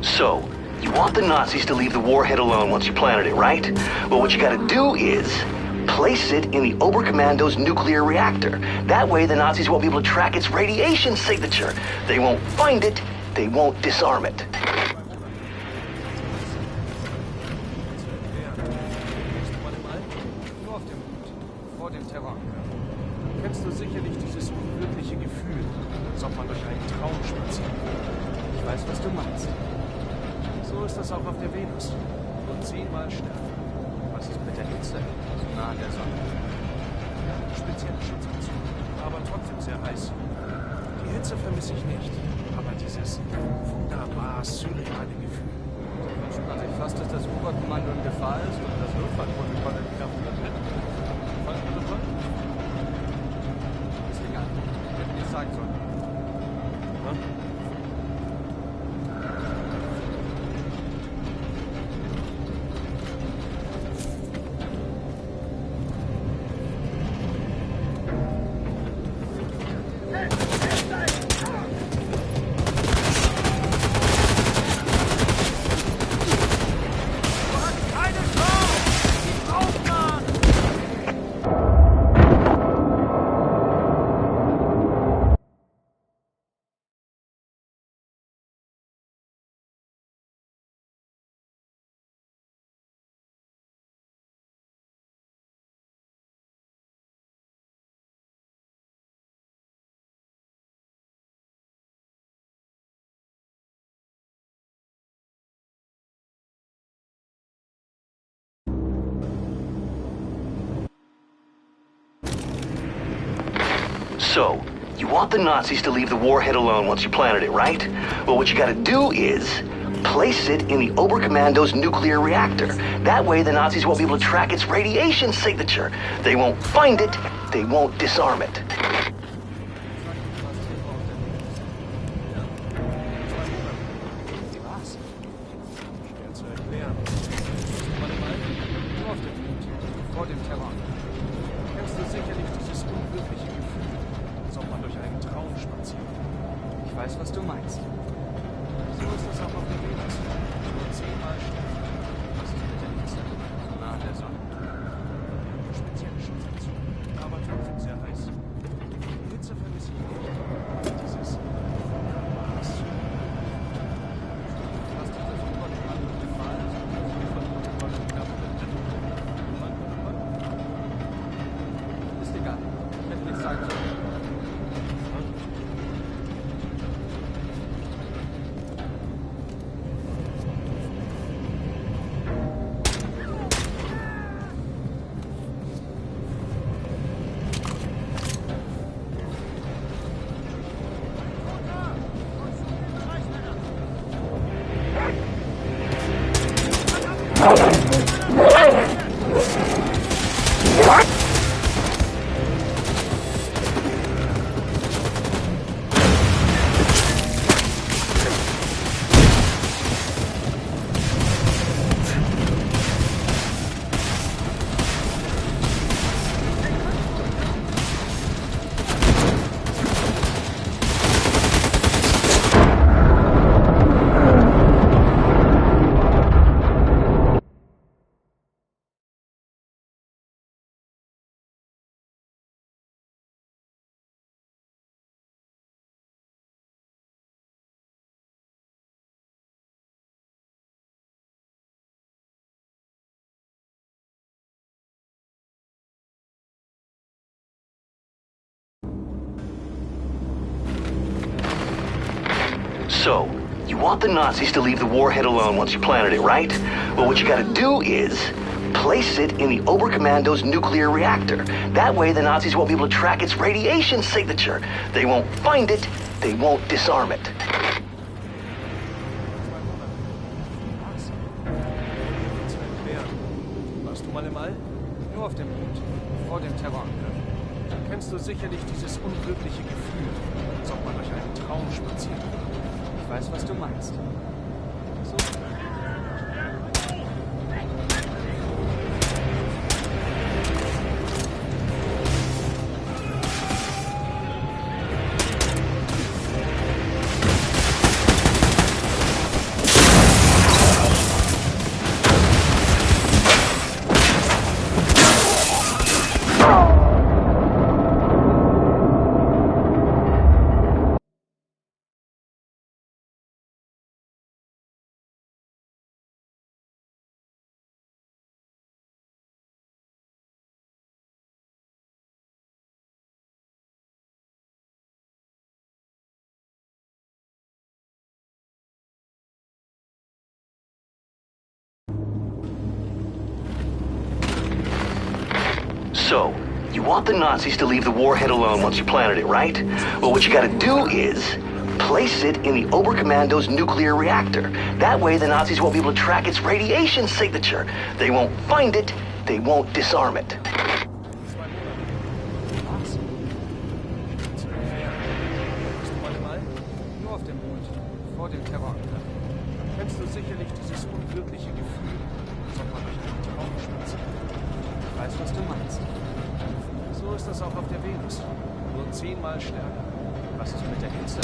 So, you want the Nazis to leave the warhead alone once you planted it, right? Well, what you gotta do is place it in the Oberkommando's nuclear reactor. That way the Nazis won't be able to track its radiation signature. They won't find it, they won't disarm it. Vor dem Terror. Kennst du sicherlich dieses unglückliche Gefühl, als ob man durch einen Traum spaziert. Ich weiß, was du meinst. So ist das auch auf der Venus. Und 10-mal stärker. Was ist mit der Hitze? So nah an der Sonne. Ja, spezielle Schutzanzug. Aber trotzdem sehr heiß. Die Hitze vermisse ich nicht. Aber dieses wunderbar surreale Gefühl. Da wünscht man sich fast, dass das Oberkommando in Gefahr ist und das Notfallprotokoll in Kraft wird. Notfallprotokoll? Ist egal. Ich hätte dir sagen sollen. Hm? So, you want the Nazis to leave the warhead alone once you planted it, right? Well, what you gotta do is place it in the Oberkommando's nuclear reactor. That way the Nazis won't be able to track its radiation signature. They won't find it, they won't disarm it. weiß, was du meinst. So ist das auch auf der Venus. Nur 10-mal schneller. Was ist mit der Hitze? So nah an der Sonne. Spezielle Schutzanzug. Aber trotzdem sehr heiß. Die Hitze vermisse ich nicht. Dieses... Was dieser Superschrank gefallen ist, ist egal. Ich hätte nichts sagen sollen. So, you want the Nazis to leave the warhead alone once you planted it, right? Well, what you gotta do is place it in the Oberkommando's nuclear reactor. That way the Nazis won't be able to track its radiation signature. They won't find it, they won't disarm it. Warst du mal im All? Nur auf dem Mond, vor dem Terrorangriff. Dann kennst du sicherlich dieses unglückliche Gefühl, als ob man durch einen Traum spaziert. Ich weiß, was du meinst. So. So, you want the Nazis to leave the warhead alone once you planted it, right? Well, what you gotta do is place it in the Oberkommando's nuclear reactor. That way the Nazis won't be able to track its radiation signature. They won't find it, they won't disarm it. Nur auf dem Mond, vor dem Terrorangriff. Dann kennst du sicherlich dieses unglückliche Gefühl, als ob man durch einen Traum spaziert. Ich weiß, was du meinst. So ist das auch auf der Venus. Nur 10-mal stärker. Was ist mit der Hitze?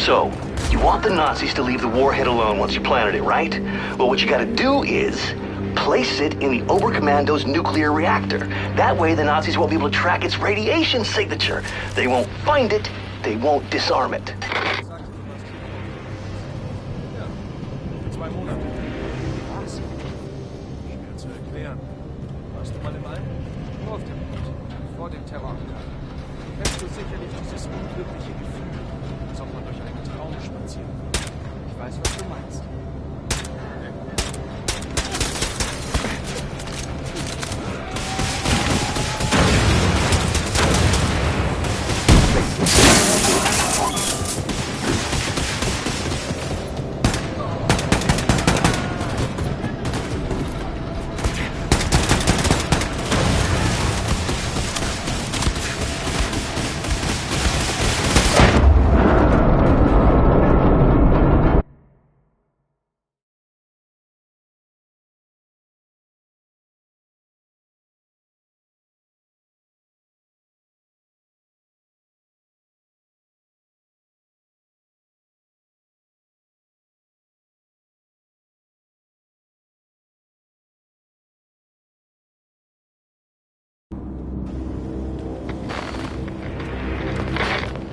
So, you want the Nazis to leave the warhead alone once you planted it, right? Well, what you gotta do is place it in the Oberkommando's nuclear reactor. That way the Nazis won't be able to track its radiation signature. They won't find it, they won't disarm it. Vor dem Terroranschlag. Kennst du sicherlich dieses unglückliche Gefühl, als ob man durch einen Traum spaziert. Ich weiß, was du meinst.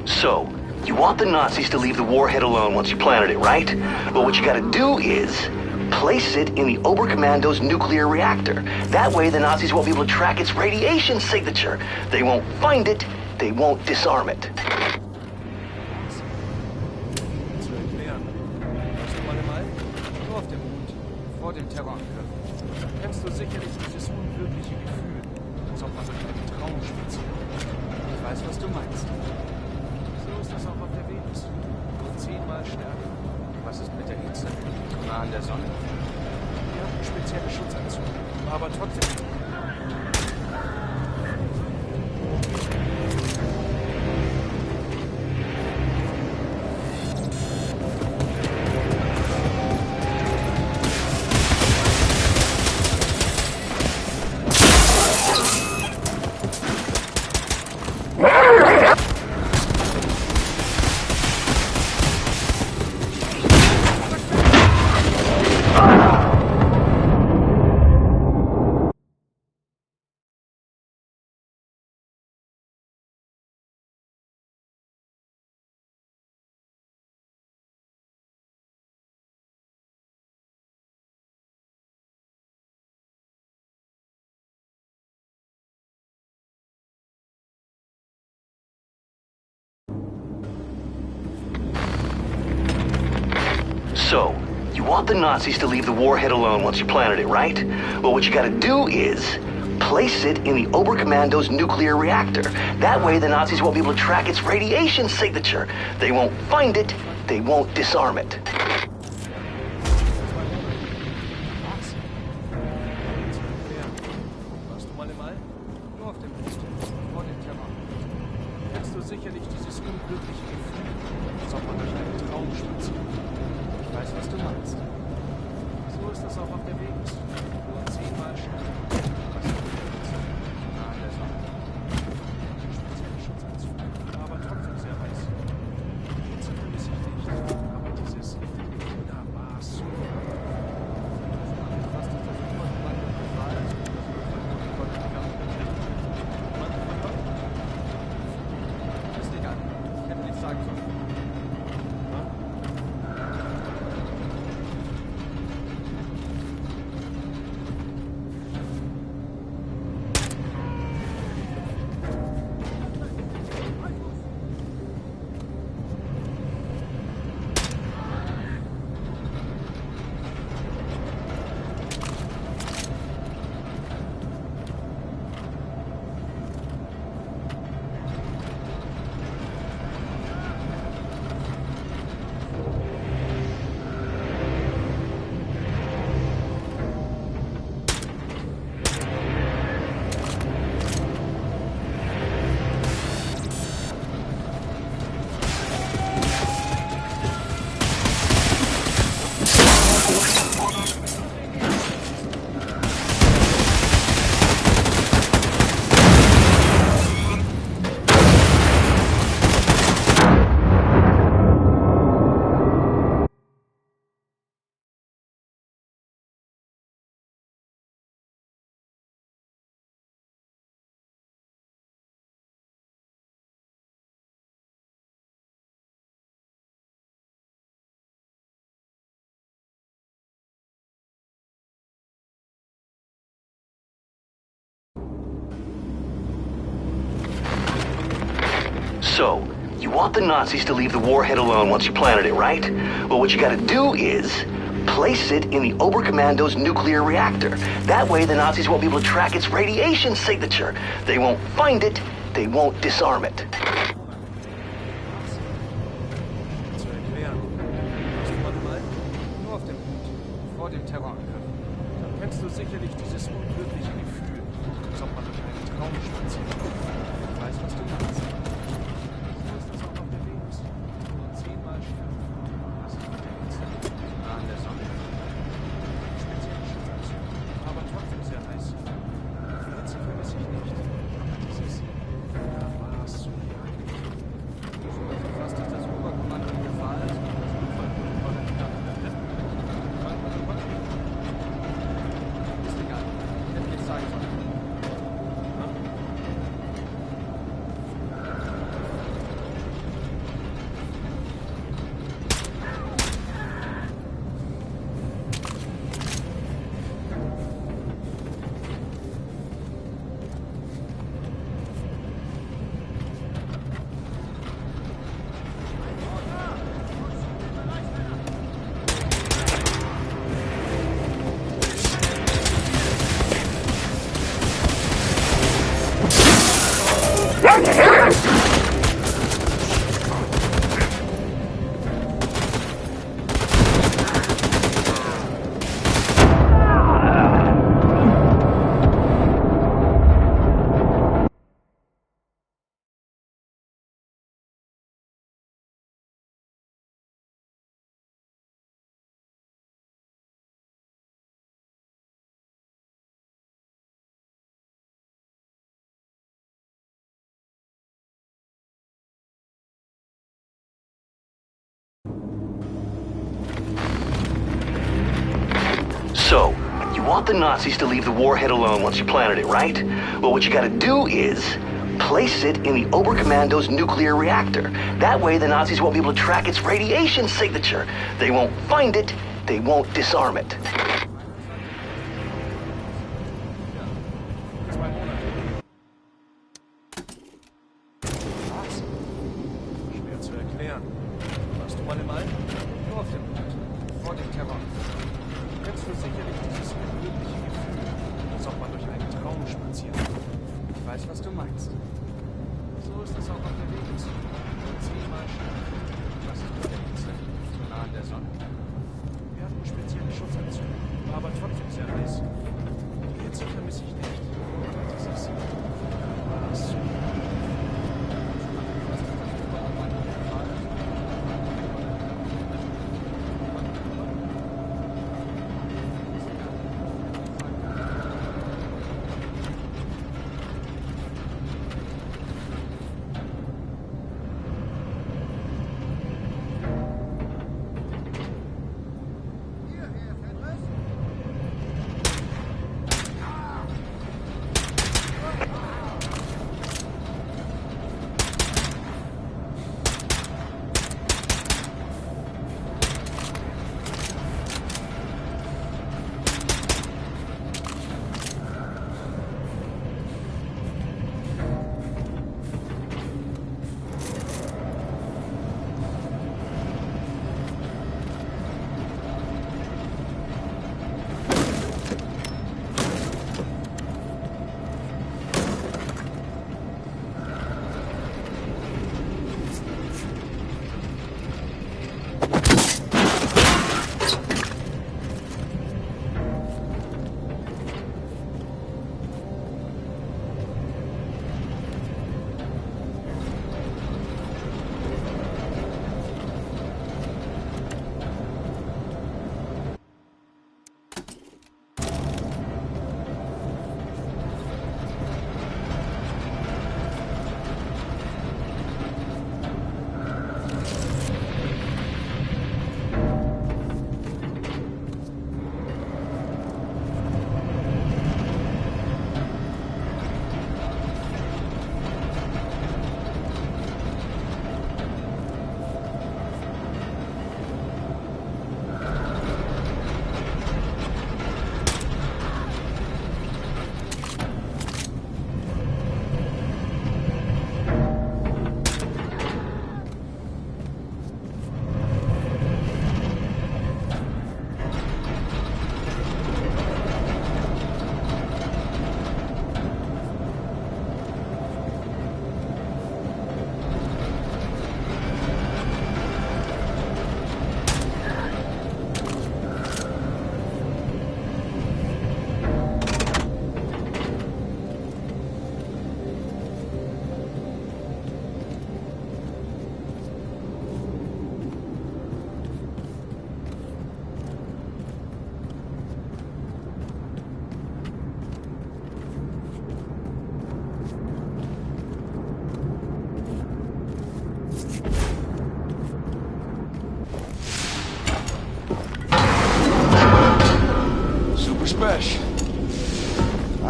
So, you want the Nazis to leave the warhead alone once you planted it, right? Well, what you gotta do is place it in the Oberkommando's nuclear reactor. That way the Nazis won't be able to track its radiation signature. They won't find it, they won't disarm it. Vor dem Terroranschlag. Kennst du sicherlich dieses unglückliche Gefühl, als ob man durch einen Traum spaziert. Ich weiß, was du meinst. So ist das auch auf der Venus. Nur 10-mal stärker. Was ist mit der Hitze? Nah an der Sonne. Wir hatten spezielle Schutzanzüge, aber trotzdem. So, you want the Nazis to leave the warhead alone once you planted it, right? Well, what you gotta do is place it in the Oberkommando's nuclear reactor. That way the Nazis won't be able to track its radiation signature. They won't find it, they won't disarm it. Kennst du sicherlich dieses unglückliche Gefühl, als ob man durch einen Traum spaziert. Ich weiß, was du meinst. So ist das auch auf der Venus. Nur 10-mal stärker. Was ist mit der Hitze? Nah an der Sonne. Spezielle Schutzanzüge, aber trotzdem sehr heiß. Die Hitze vermisse ich nicht, aber dieses wunderbar super. Was ist das immer so lange befreit? Ist egal. Ich hätte nichts sagen sollen. So, you want the Nazis to leave the warhead alone once you planted it, right? Well, what you gotta do is place it in the Oberkommando's nuclear reactor. That way, the Nazis won't be able to track its radiation signature. They won't find it, they won't disarm it. Nur auf dem Hut, vor dem Terrorangriff. Dann kennst du sicherlich dieses unglückliche Gefühl, als ob man durch einen Traum spaziert. Ich weiß, was du meinst. So ist das auch auf der Venus. Nur 10-mal schwimmen. Das ist der Hitze. Nah an der Sonne. Spezielle Schutzanzug. Aber trotzdem sehr heiß. Die Hitze vermisse ich nicht. Aber dieses... Da war es so jagend. So fast ist das Oberkommando in Gefahr ist. So, you want the Nazis to leave the warhead alone once you planted it, right? Well, what you gotta do is place it in the Oberkommando's nuclear reactor. That way, the Nazis won't be able to track its radiation signature. They won't find it, they won't disarm it. Schwer zu erklären. Warst du mal im All? Nur auf dem Hut, vor dem Terror. Kennst du sicherlich dieses unglückliche Gefühl, als ob man durch einen Traum spaziert. Ich weiß, was du meinst. So ist es auch auf der Venus. 10-mal schwimmen. Das ist mit der Hitze. So nah an der Sonne. Wir hatten spezielle Schutzanzüge, aber trotzdem sehr heiß. Die Hitze vermisse ich nicht. Aber dieses... Was?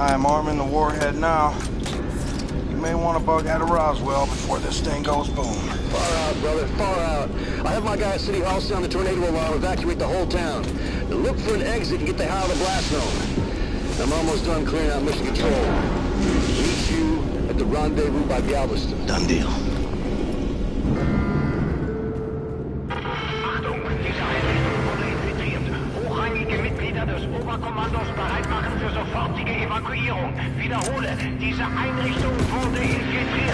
I'm arming the warhead now. You may want to bug out of Roswell before this thing goes boom. Far out, brother, far out. I have my guy at City Hall sound the tornado alarm, evacuate the whole town. Look for an exit and get the hell out of the blast zone. I'm almost done clearing out mission control. Meet you at the rendezvous by Galveston. Done deal. Hochrangige Mitglieder des Oberkommandos bereit machen für sofortige Evakuierung. Wiederhole, diese Einrichtung wurde infiltriert.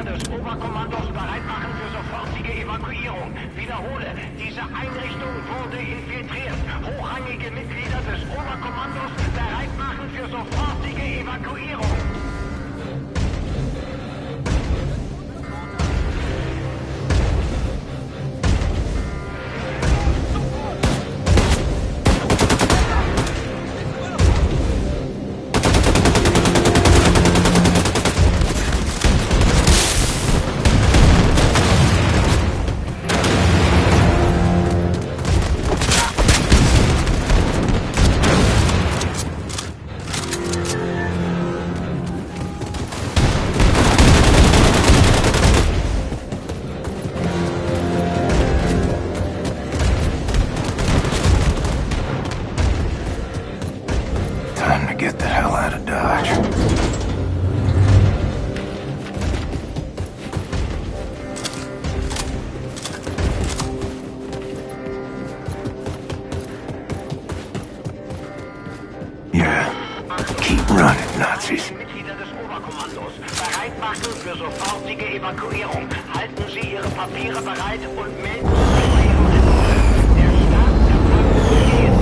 Des Oberkommandos bereit machen für sofortige Evakuierung. Wiederhole, diese Einrichtung wurde infiltriert. Hochrangige Mitglieder des Oberkommandos bereit machen für sofortige Evakuierung. Get the hell out of Dodge. Yeah. Keep running, Nazis. Mitglieder des Oberkommandos bereit machen für sofortige Evakuierung. Halten Sie Ihre Papiere bereit und melden Sie sich bei Ihrem Rettungsschiff. Der Start erfolgt umgehend.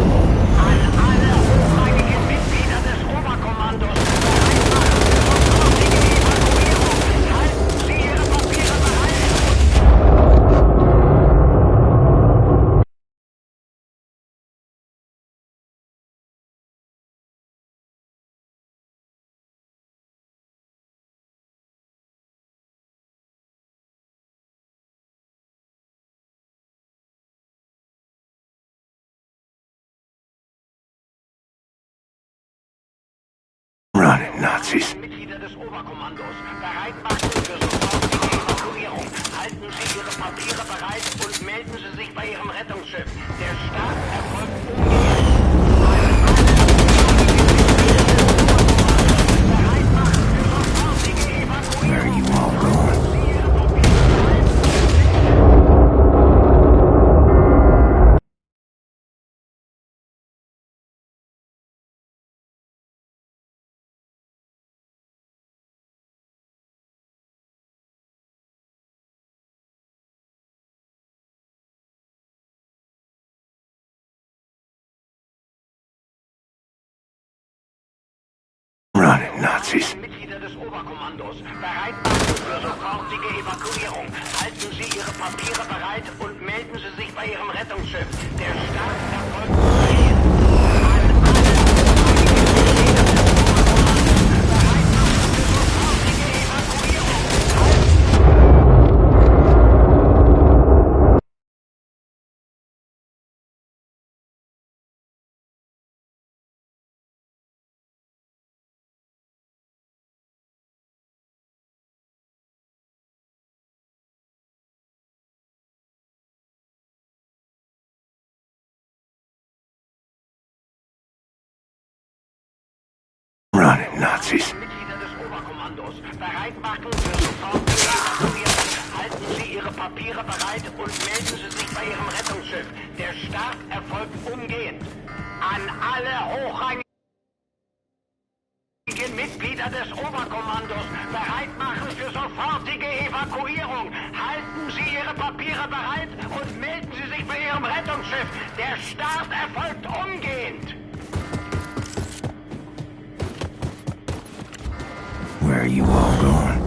An alle hochrangigen Mitglieder des Oberkommandos bereit machen für sofortige Evakuierung. Halten Sie Ihre Papiere bereit. Run it, Nazis. Mitglieder des Oberkommandos bereit machen für sofortige Evakuierung. Halten Sie Ihre Papiere bereit und melden Sie sich bei Ihrem Rettungsschiff. Der Start erfolgt umgehend. Where are you all going? Run it, Nazis. Mitglieder des Oberkommandos bereit machen für sofortige Evakuierung. Halten Sie Ihre Papiere bereit und melden Sie sich bei Ihrem Rettungsschiff. Der Start erfolgt umgehend. Run it, Nazis. Mitglieder des Oberkommandos bereit machen für sofortige Evakuierung. Halten Sie Ihre Papiere bereit und melden Sie sich bei Ihrem Rettungsschiff. Der Start erfolgt umgehend. An alle hochrangigen Mitglieder des Oberkommandos bereit machen für sofortige Evakuierung. Halten Sie Ihre Papiere bereit und melden Sie sich bei Ihrem Rettungsschiff. Der Start erfolgt umgehend. you all going?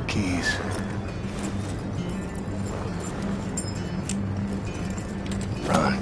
Keys. Run.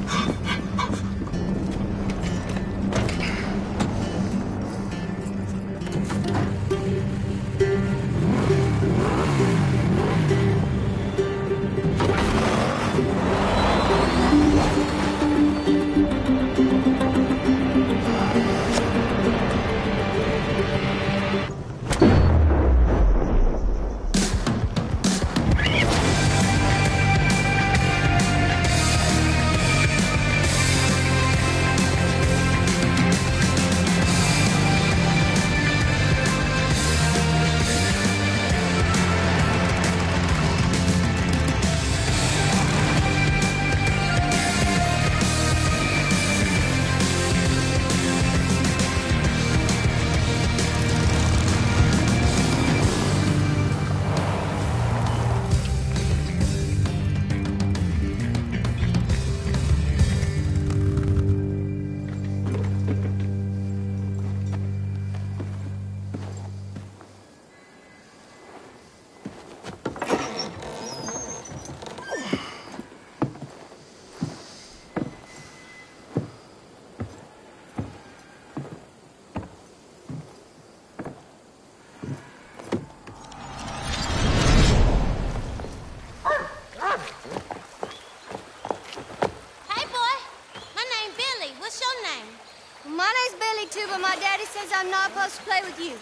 Too, but my daddy says I'm not supposed to play with you.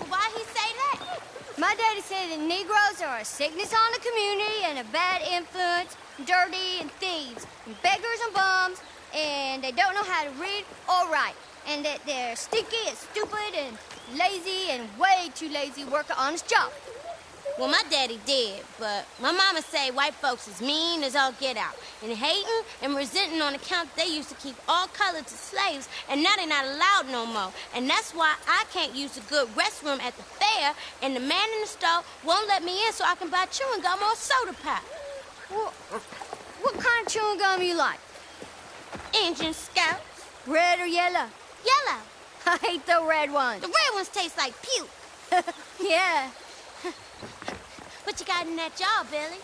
Why he say that? My daddy said that Negroes are a sickness on the community and a bad influence, dirty and thieves, and beggars and bums, and they don't know how to read or write, and that they're stinky and stupid and lazy and way too lazy to work an honest job. Well, my daddy did, but my mama say white folks is mean as all get out, and hating and resenting on account they used to keep all colors as slaves, and now they're not allowed no more. And that's why I can't use the good restroom at the fair, and the man in the store won't let me in so I can buy chewing gum or soda pop. What kind of chewing gum you like? Indian Scouts. Red or yellow? Yellow. I hate the red ones. The red ones taste like puke. Yeah. What you got in that jar, Billy?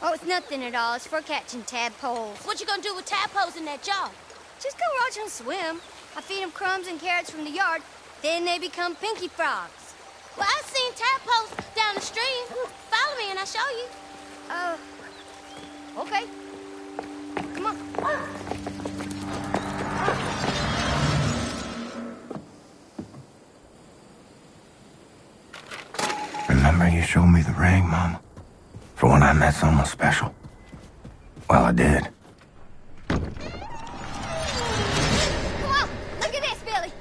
Oh, it's nothing at all. It's for catching tadpoles. What you gonna do with tadpoles in that jar? Just go watch them swim. I feed them crumbs and carrots from the yard. Then they become pinky frogs. Well, I've seen tadpoles down the stream. Follow me and I'll show you. Okay. Come on. Remember you showed me the ring, Mama? For when I met someone special? Well, I did. Come on, look at this, Billy.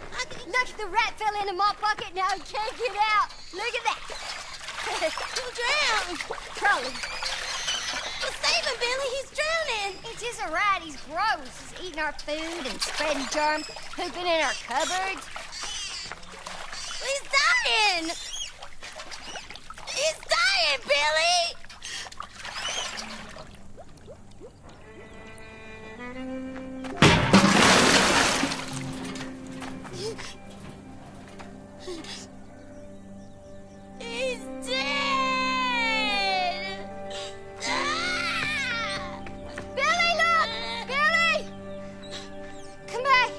Look, the rat fell into my bucket, now he can't get out. Look at that. He'll drown. Probably. Well, save him, Billy. He's drowning. It's just a rat. He's gross. He's eating our food and spreading germs, pooping in our cupboards. He's dying. He's dying, Billy. He's dead! Ah! Billy, look! Billy! Come back!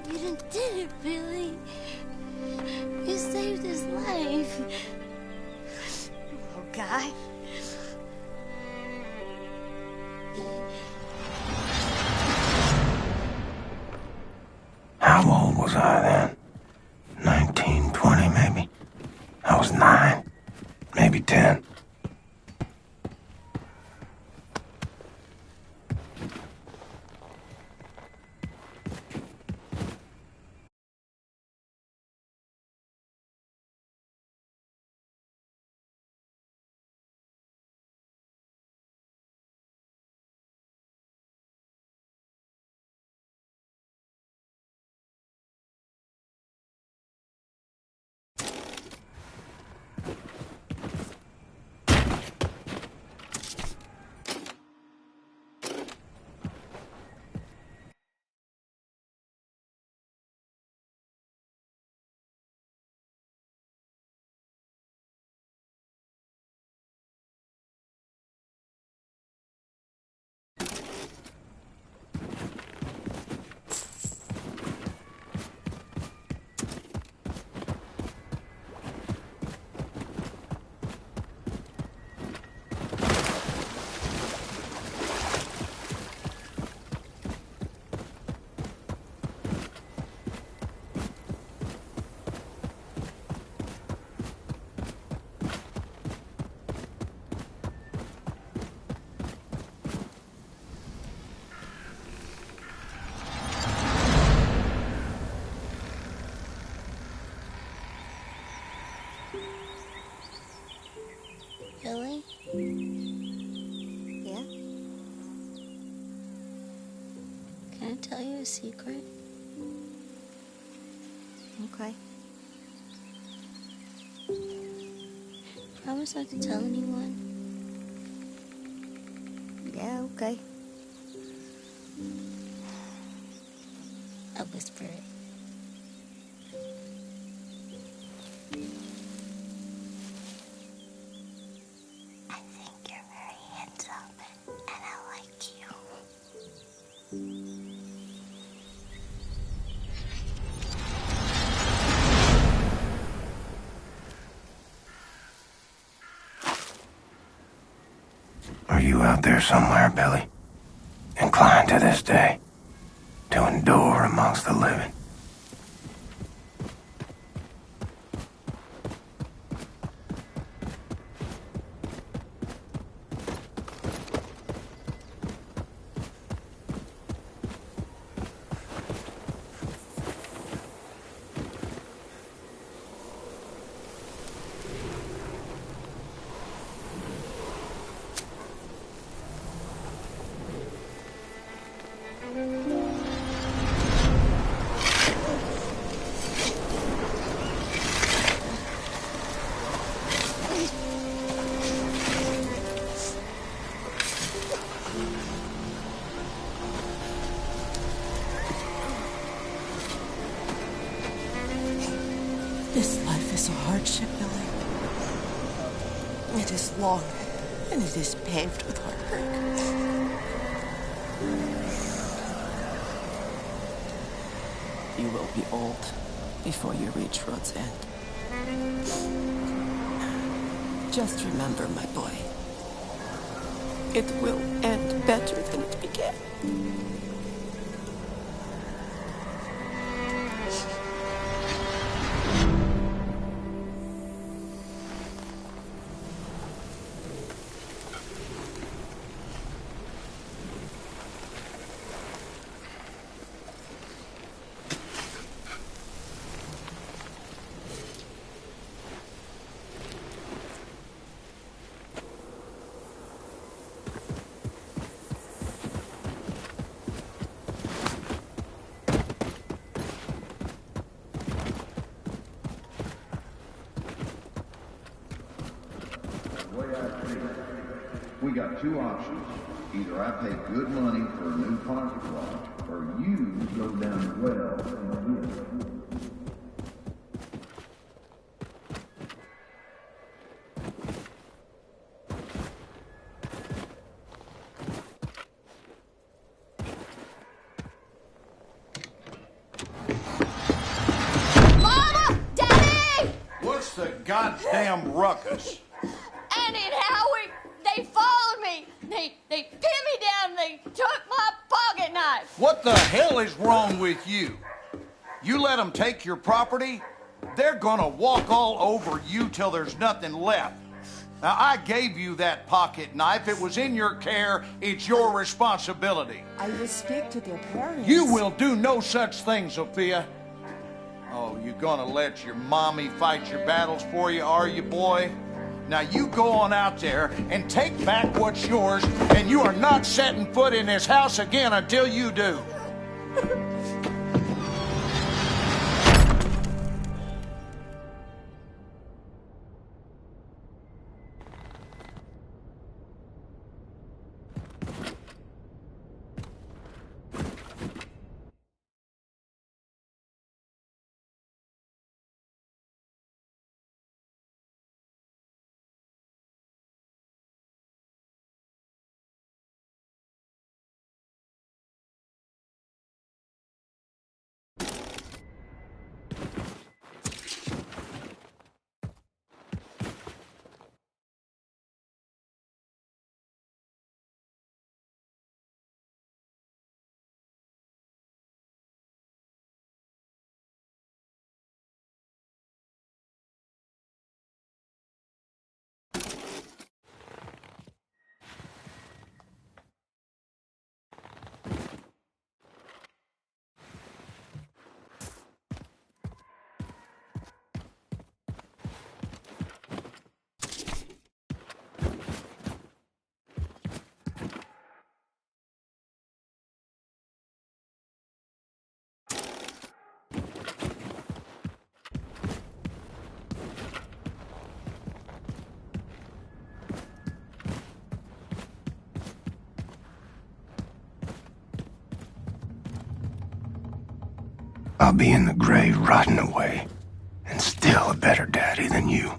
You done did it, Billy. You saved his life. Oh, Guy. How old was I then? 19, 20 maybe? I was 9, maybe 10. Billy? Yeah? Can I tell you a secret? Okay. Promise not to tell anyone. Yeah, okay. I'll whisper it. I think you're very handsome, and I like you. Are you out there somewhere, Billy? Inclined to this day to endure amongst the living? This life is a hardship, Billy. It is long, and it is paved with heartbreak. You will be old before you reach road's end. Just remember, my boy, it will end better than it began. We got two options. Either I pay good money for a new pocket watch, or you go down the well and live. Mama! Daddy! What's the goddamn ruckus? Annie and Howie, they followed me. They pinned me down. They took my pocket knife. What the hell is wrong with you? You let them take your property, they're gonna walk all over you till there's nothing left. Now, I gave you that pocket knife. It was in your care. It's your responsibility. I will speak to their parents. You will do no such thing, Sophia. Oh, you gonna let your mommy fight your battles for you, are you, boy? Now you go on out there and take back what's yours, and you are not setting foot in this house again until you do. I'll be in the grave rotting away, and still a better daddy than you.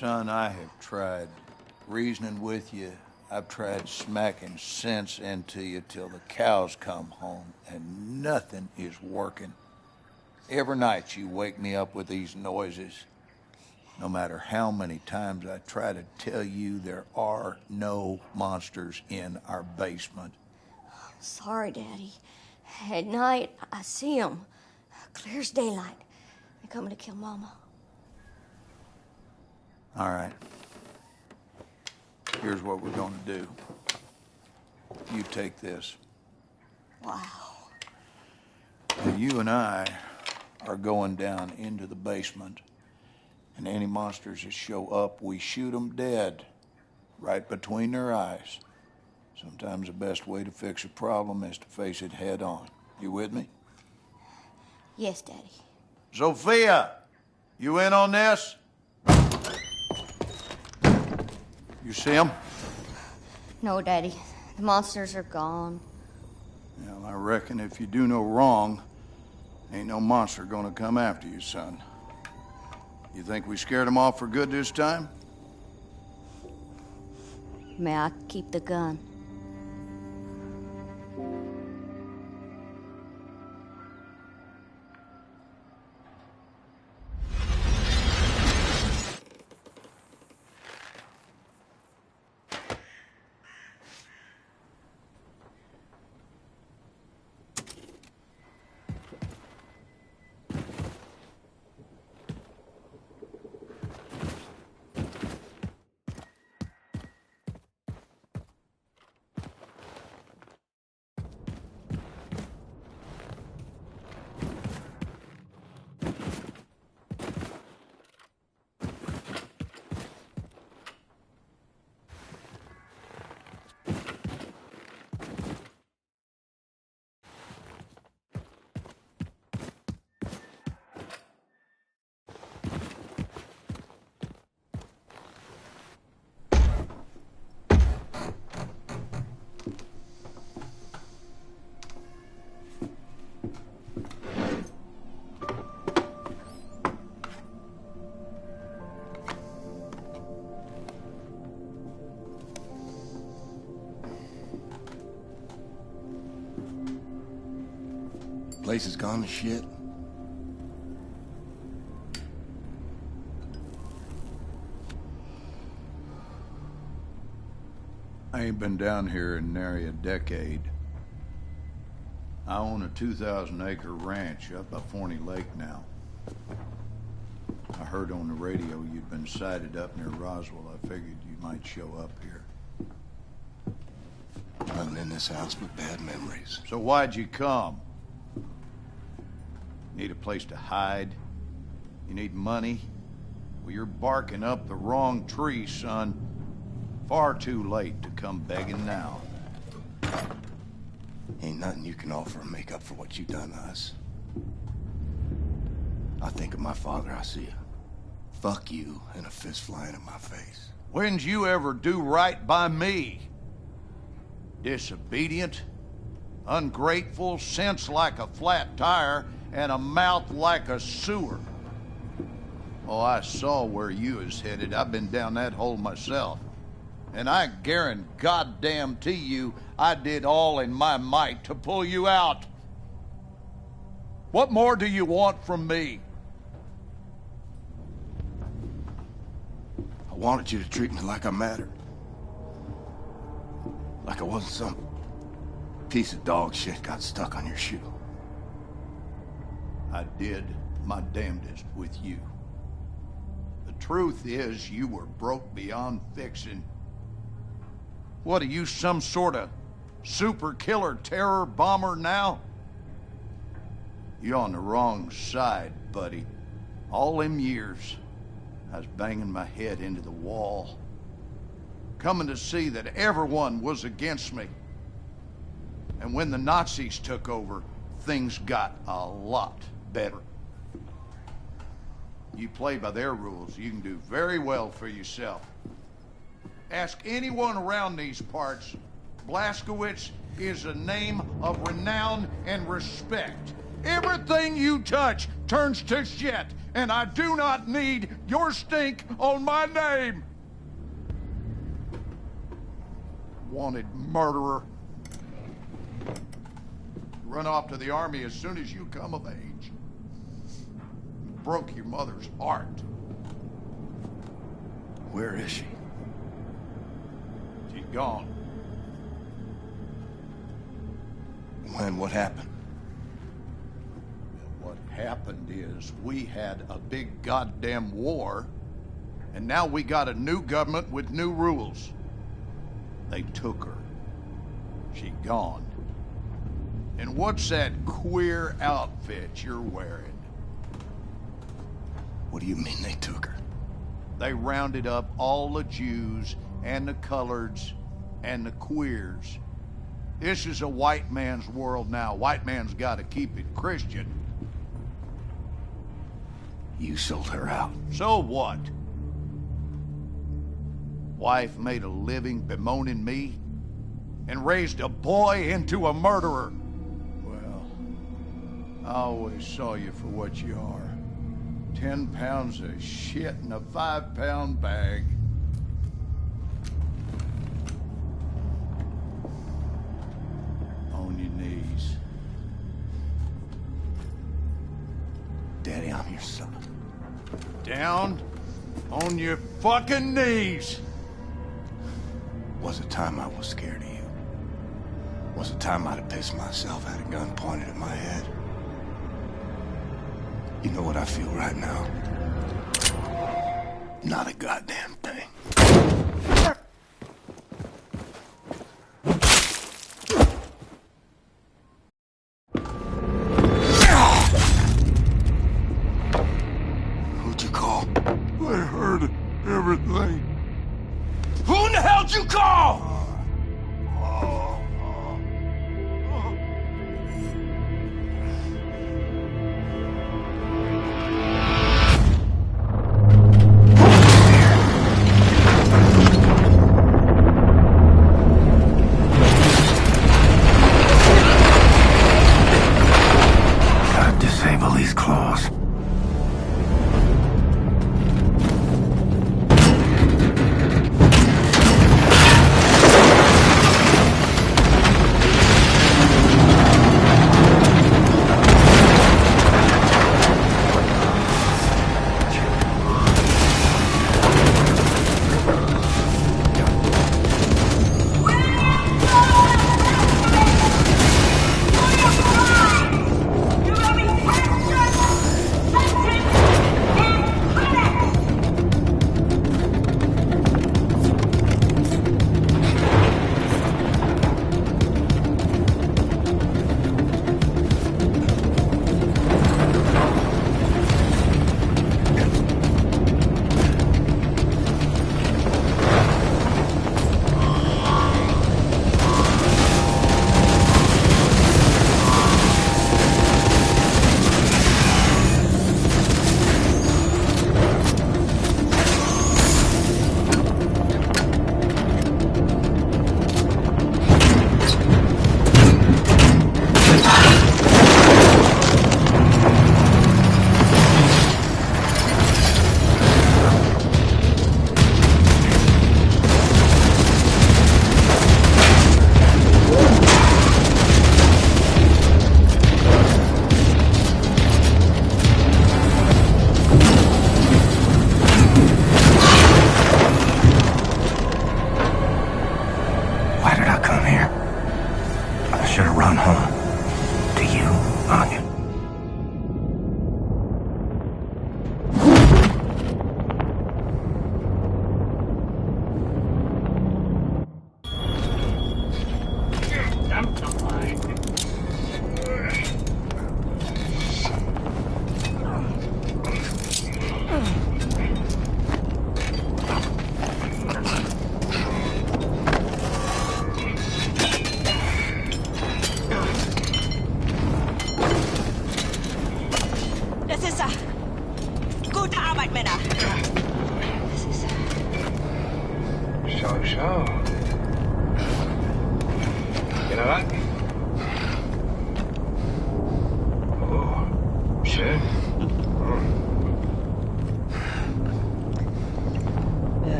Son, I have tried reasoning with you. I've tried smacking sense into you till the cows come home, and nothing is working. Every night you wake me up with these noises. No matter how many times I try to tell you there are no monsters in our basement. Sorry, Daddy. At night, I see them. Clear as daylight. They're coming to kill Mama. All right. Here's what we're gonna do. You take this. Wow. Now, you and I are going down into the basement, and any monsters that show up, we shoot them dead, right between their eyes. Sometimes the best way to fix a problem is to face it head on. You with me? Yes, Daddy. Sophia, you in on this? You see them? No, Daddy. The monsters are gone. Well, I reckon if you do no wrong, ain't no monster gonna come after you, son. You think we scared them off for good this time? May I keep the gun? Place has gone to shit. I ain't been down here in nary a decade. I own a 2,000-acre ranch up by Forney Lake now. I heard on the radio you'd been sighted up near Roswell. I figured you might show up here. Nothing in this house but bad memories. So why'd you come? Need a place to hide? You need money? Well, you're barking up the wrong tree, son. Far too late to come begging now. Ain't nothing you can offer to make up for what you done to us. I think of my father, I see a fuck you and a fist flying in my face. When'd you ever do right by me? Disobedient, ungrateful, sense like a flat tire, and a mouth like a sewer. Oh, I saw where you was headed. I've been down that hole myself. And I guarantee goddamn to you, I did all in my might to pull you out. What more do you want from me? I wanted you to treat me like I mattered. Like I wasn't some piece of dog shit got stuck on your shoe. I did my damnedest with you. The truth is, you were broke beyond fixing. What are you, some sort of super killer terror bomber now? You're on the wrong side, buddy. All them years, I was banging my head into the wall, coming to see that everyone was against me. And when the Nazis took over, things got a lot better. You play by their rules, you can do very well for yourself. Ask anyone around these parts. Blazkowicz is a name of renown and respect. Everything you touch turns to shit, and I do not need your stink on my name. Wanted murderer. Run off to the army as soon as you come of age. Broke your mother's heart. Where is she? She's gone. When? What happened? What happened is we had a big goddamn war, and now we got a new government with new rules. They took her. She gone. And what's that queer outfit you're wearing? What do you mean they took her? They rounded up all the Jews and the coloreds and the queers. This is a white man's world now. White man's got to keep it Christian. You sold her out. So what? Wife made a living bemoaning me and raised a boy into a murderer. Well, I always saw you for what you are. 10 pounds of shit in a 5-pound bag. On your knees. Daddy, I'm your son. Down on your fucking knees. Was it time I was scared of you? Was it time I'd have pissed myself, had a gun pointed at my head? You know what I feel right now? Not a goddamn thing. Who'd you call? I heard everything. Who in the hell'd you call?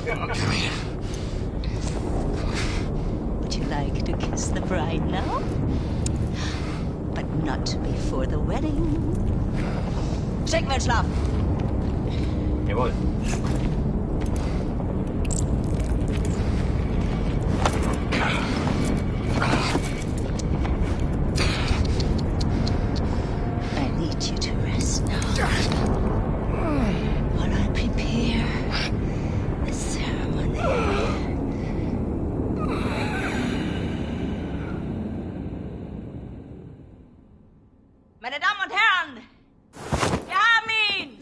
Come here. Would you like to kiss the bride now? But not before the wedding. Stecken wir in Schlaf. Jawohl. I need you to rest now. While I prepare the ceremony. Meine Damen und Herren, wir haben ihn!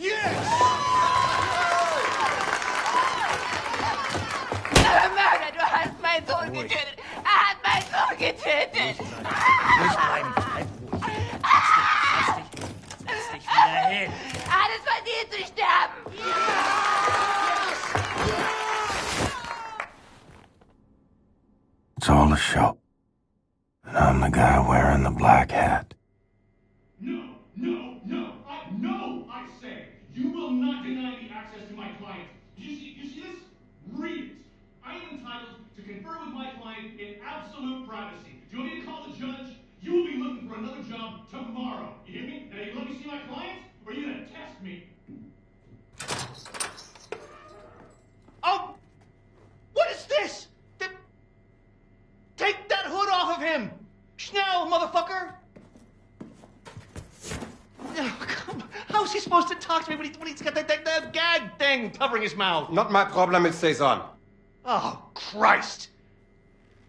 Mörder, du hast meinen Sohn getötet! Er hat meinen Sohn getötet! Ruhig bleiben, bleib ruhig. Setz dich wieder hin. Er hat es verdient zu sterben! It's all a show. And I'm the guy wearing the black hat. No, I say, you will not deny me access to my client. You see this? Read it. I am entitled to confer with my client in absolute privacy. Do you want me to call the judge? You will be looking for another job tomorrow. You hear me? Now, you let me see my client, or are you gonna test me? Oh! What is this? Take that hood off of him! Schnell, motherfucker! Oh, come on. How's he supposed to talk to me when he's got that gag thing covering his mouth? Not my problem, it stays on. Oh, Christ!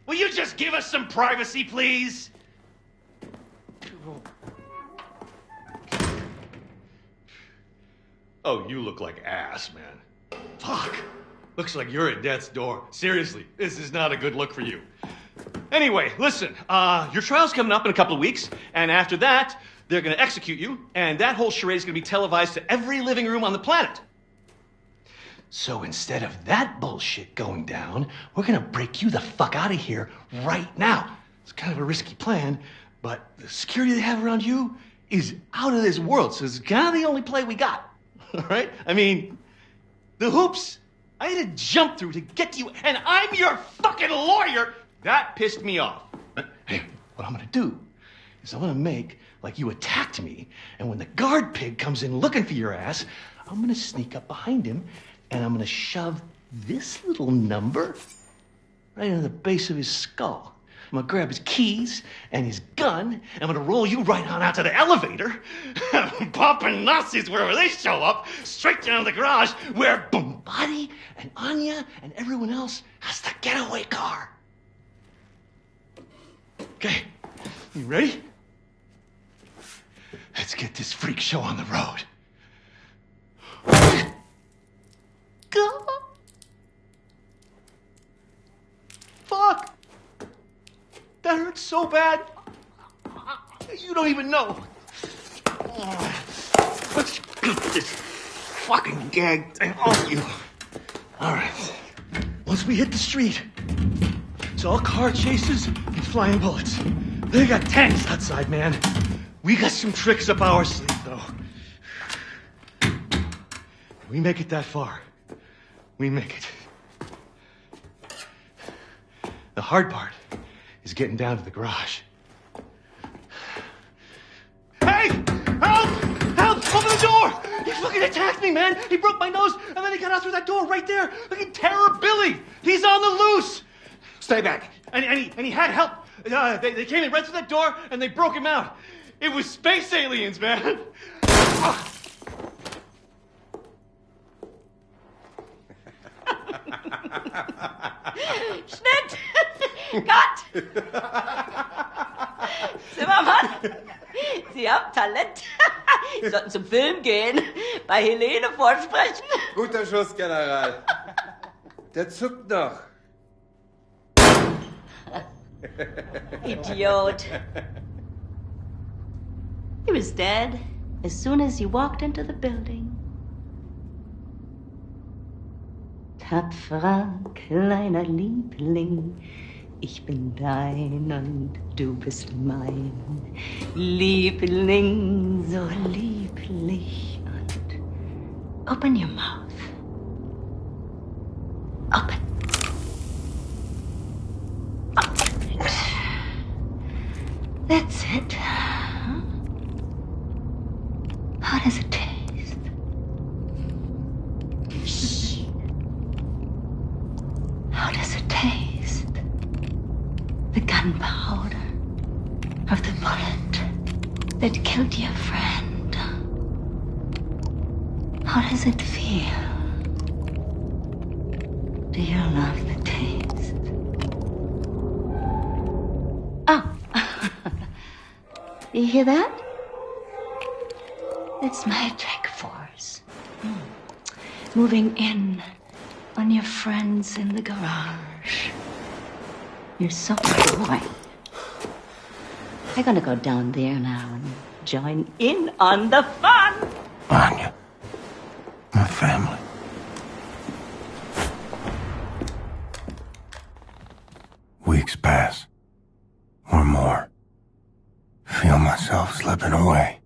Will you just give us some privacy, please? Oh, you look like ass, man. Fuck. Looks like you're at death's door. Seriously, this is not a good look for you. Anyway, listen, your trial's coming up in a couple of weeks, and after that, they're gonna execute you, and that whole charade is gonna be televised to every living room on the planet. So instead of that bullshit going down, we're gonna break you the fuck out of here right now. It's kind of a risky plan, but the security they have around you is out of this world, so it's kind of the only play we got. All right? I mean, the hoops I had to jump through to get to you, and I'm your fucking lawyer. That pissed me off. Hey, what I'm gonna do is I'm gonna make like you attacked me, and when the guard pig comes in looking for your ass, I'm gonna sneak up behind him, and I'm gonna shove this little number right into the base of his skull. I'm gonna grab his keys and his gun, and I'm gonna roll you right on out to the elevator, popping Nazis wherever they show up, straight down to the garage where Bombati and Anya and everyone else has the getaway car. Okay, you ready? Let's get this freak show on the road. Go! Fuck! That hurts so bad. You don't even know. Let's get this fucking gag thing off you. All right. Once we hit the street, it's all car chases and flying bullets. They got tanks outside, man. We got some tricks up our sleeve, though. We make it that far. We make it. The hard part is getting down to the garage. Hey! Help! Help! Open the door! He fucking attacked me, man! He broke my nose, and then he got out through that door right there! Fucking Terror Billy! He's on the loose! Stay back! And he had help! They came in right through that door, and they broke him out. It was space aliens, man! Schnitt! Gott! Zimmermann, Sie haben Talent. Sie sollten zum Film gehen, bei Helene vorsprechen. Guter Schuss, General. Der zuckt noch. Idiot. He was dead as soon as you walked into the building. Tapferer kleiner Liebling, ich bin dein und du bist mein. Liebling, so lieblich und open your mouth. That's it. Huh? How does it taste? Shh. How does it taste? The gunpowder of the bullet that killed your friend. How does it feel? Do you love the taste? Oh. You hear that? It's my attack force. Moving in on your friends in the garage. You're so boy. They're gonna go down there now and join in on the fun. Anya, my family. Weeks pass, or more. Feel myself slipping away.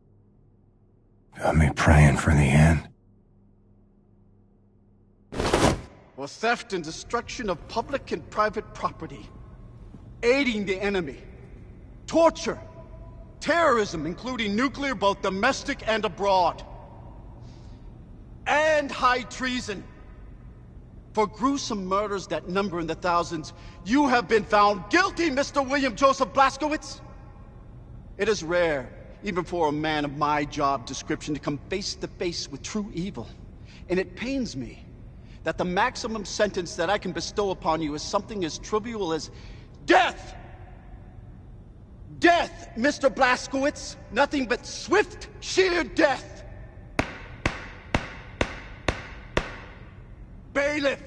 Got me praying for the end. For theft and destruction of public and private property, aiding the enemy, torture, terrorism, including nuclear, both domestic and abroad, and high treason. For gruesome murders that number in the thousands, you have been found guilty, Mr. William Joseph Blazkowicz. It is rare, even for a man of my job description, to come face to face with true evil. And it pains me that the maximum sentence that I can bestow upon you is something as trivial as death! Death, Mr. Blazkowicz! Nothing but swift, sheer death! Bailiff!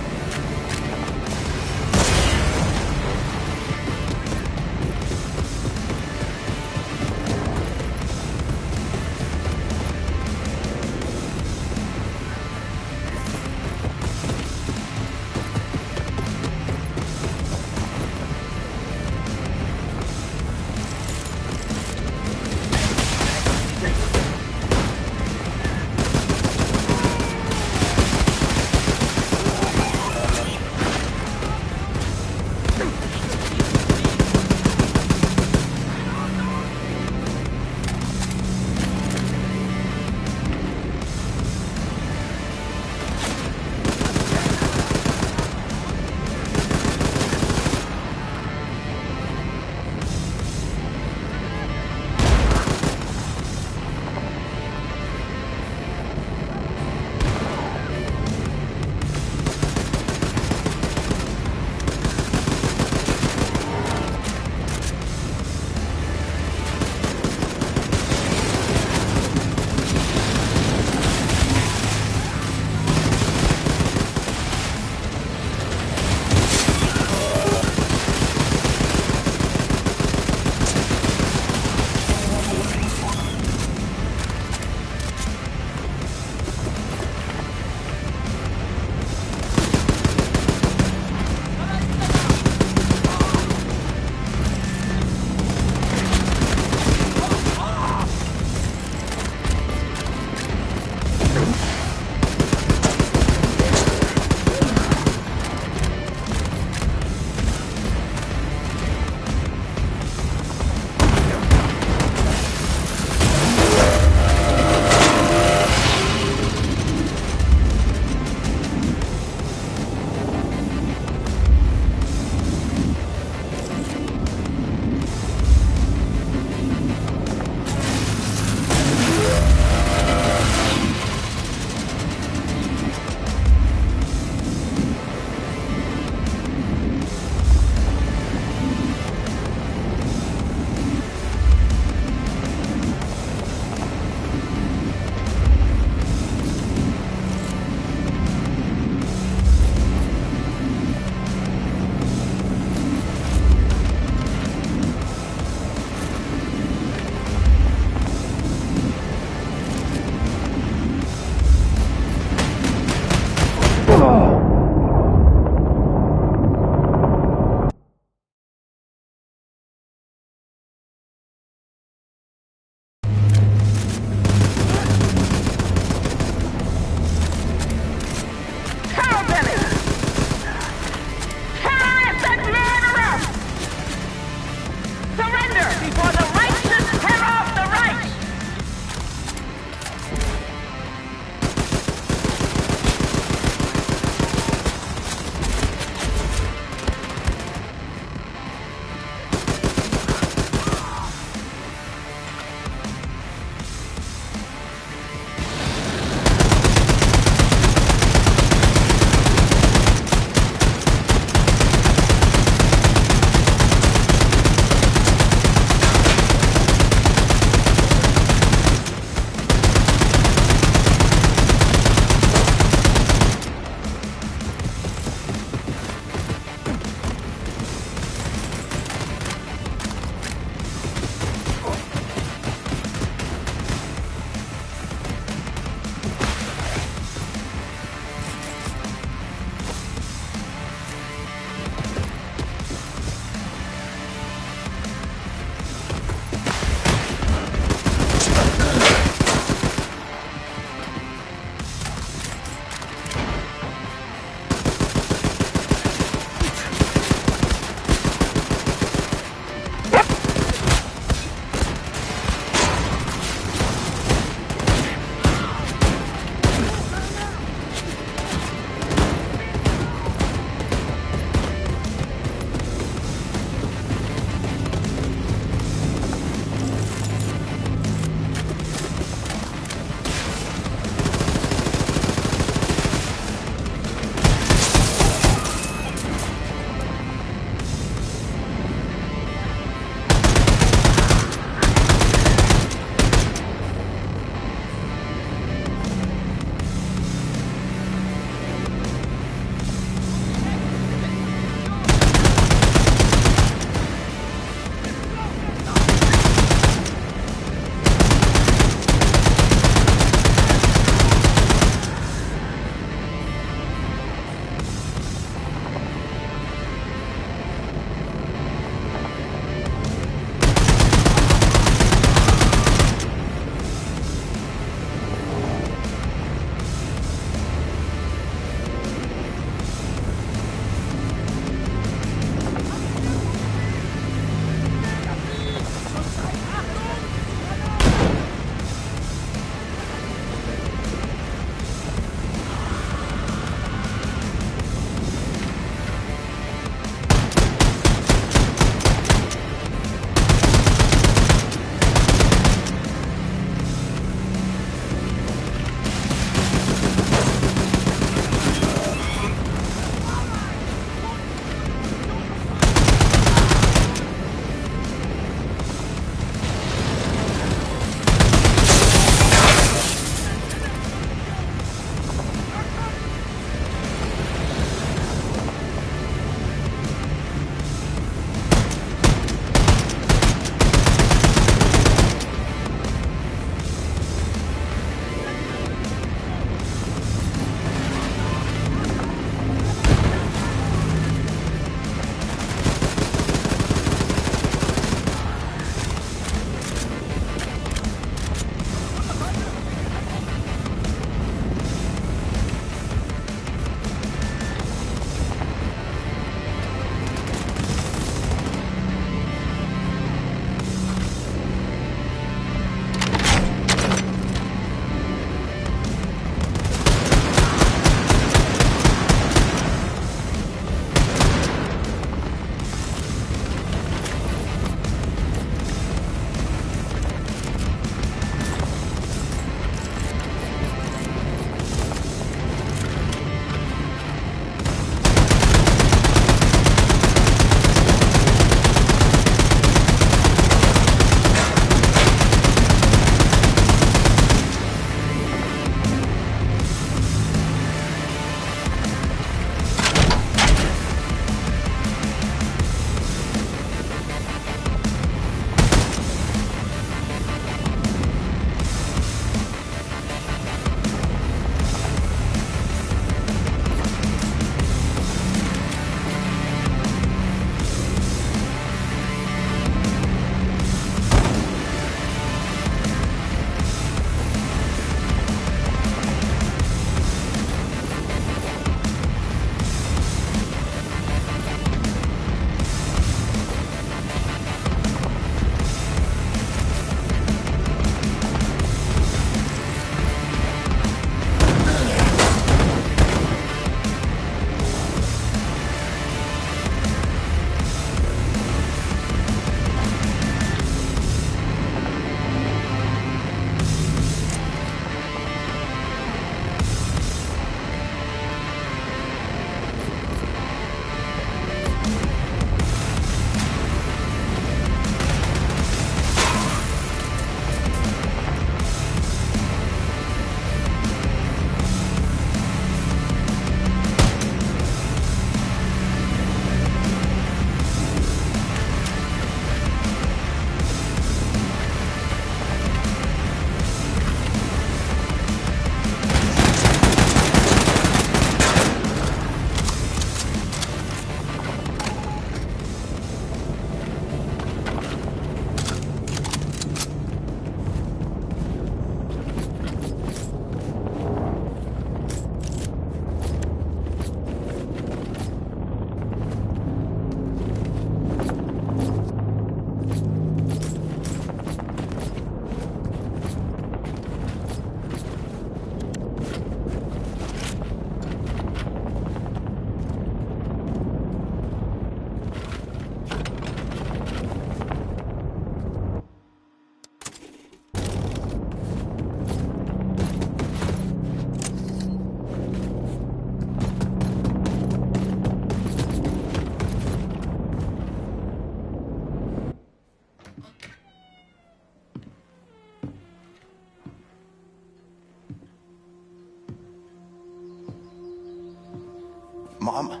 Mama.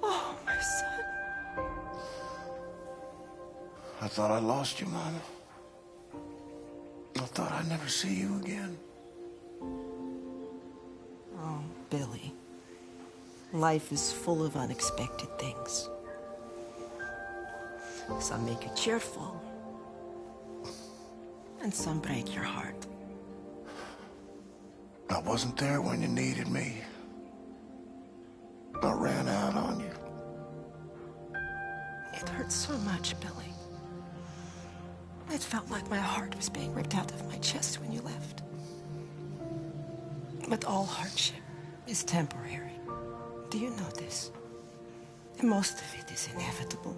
Oh, my son. I thought I lost you, Mama. I thought I'd never see you again. Oh, Billy. Life is full of unexpected things. Some make you cheerful, and some break your heart. I wasn't there when you needed me. I ran out on you. It hurts so much, Billy. It felt like my heart was being ripped out of my chest when you left. But all hardship is temporary. Do you know this? Most of it is inevitable.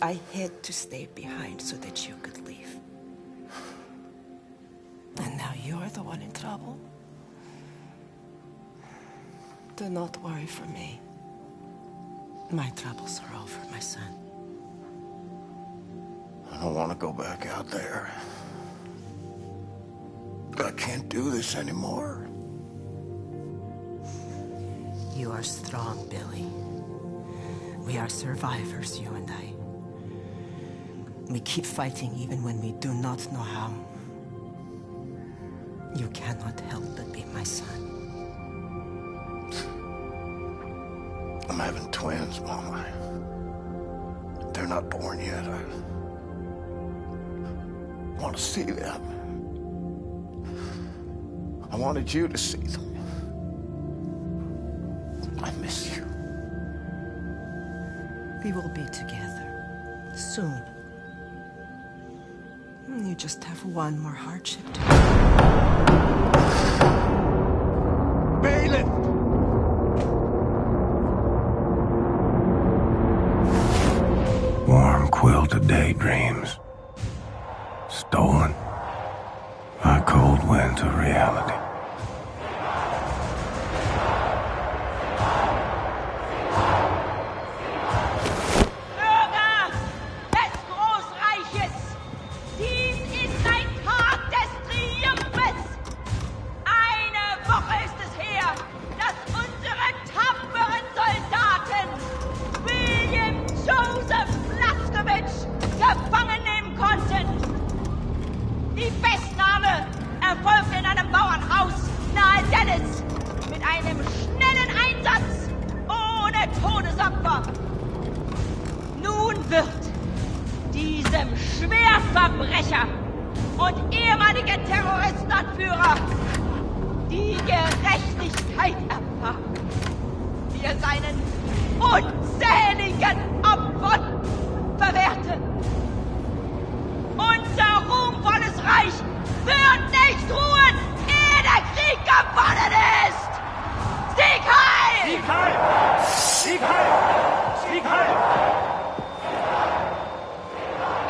I had to stay behind so that you could leave. And now you're the one in trouble. Do not worry for me. My troubles are over, my son. I don't want to go back out there. I can't do this anymore. You are strong, Billy. We are survivors, you and I. We keep fighting even when we do not know how. You cannot help but be my son. I'm having twins, Mama. They're not born yet. I want to see them. I wanted you to see them. I miss you. We will be together soon. You just have one more hardship to Bailiff! Warm quilted daydreams. Stolen by cold winds of reality. Bürger des Großreiches, dies ist ein Tag des Triumphes. Eine Woche ist es her, dass unsere tapferen Soldaten William Joseph Blaskowitz gefangen nehmen konnten. Die Festnahme erfolgte in einem Bauernhaus nahe Dallas mit einem schnellen Einsatz ohne Todesopfer. Nun wird diesem Schwerverbrecher und ehemaligen Terroristenanführer die Gerechtigkeit erfahren, die er seinen unzähligen Opfern verwehrte. Unser ruhmvolles Reich wird nicht ruhen, ehe der Krieg gewonnen ist! Sieg heil! Sieg heil! Sieg heil! Sieg heil!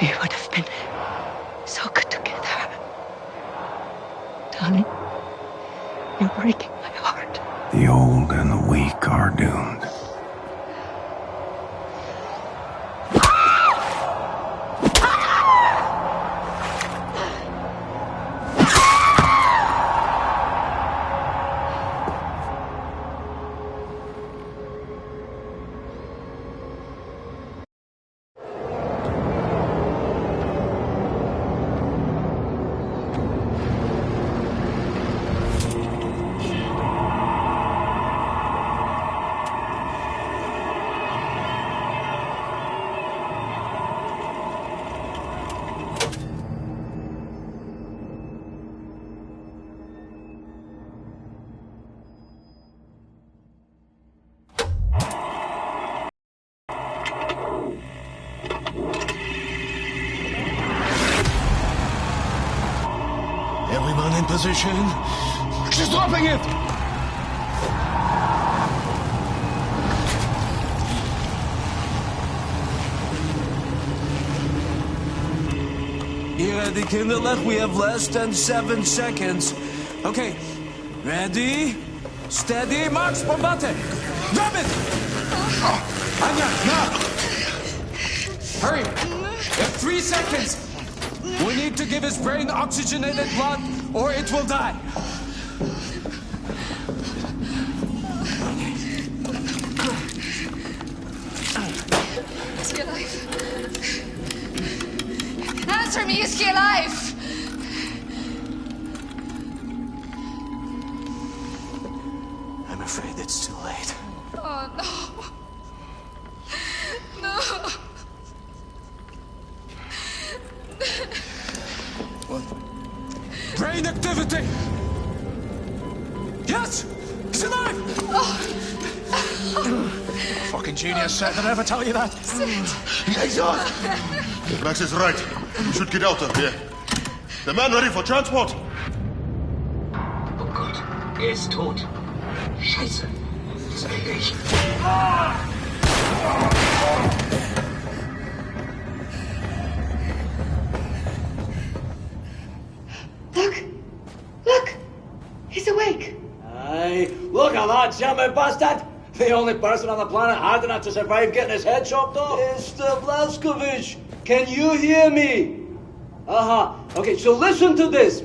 We would have been so good together. Darling, you're breaking my heart. The old and the weak are doomed. Everyone in position. She's dropping it! Hier at the Kinderlech, we have less than 7 seconds. Okay, ready, steady, march, bombate! Drop it! Anya, now! Hurry! We have 3 seconds! We need to give his brain oxygenated blood, or it will die. he alive? Answer me, is he alive? I'm afraid it's too late. Oh, no. No. What? Brain activity! Yes! He's alive! Fucking genius, Seth. Did I ever tell you that? He's on! Max is right. We should get out of here. The man ready for transport? Oh Gott, ist tot. Scheiße. Das kriege ich. Look! He's awake. Hey, look at that jumping bastard! The only person on the planet hard enough to survive getting his head chopped off. Mr. Blazkowicz, can you hear me? Okay, so listen to this.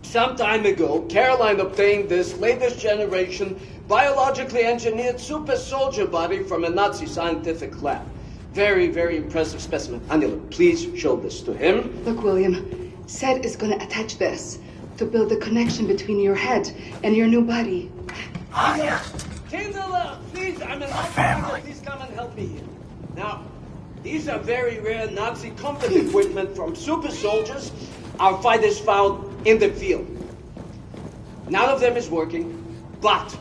Some time ago, Caroline obtained this latest generation biologically engineered super soldier body from a Nazi scientific lab. Very, very impressive specimen. Angela, please show this to him. Look, William, Seth is gonna attach this to build a connection between your head and your new body. Anya! Kindler, please, I'm in family. Please come and help me here. Now, these are very rare Nazi combat equipment from super soldiers our fighters found in the field. None of them is working, but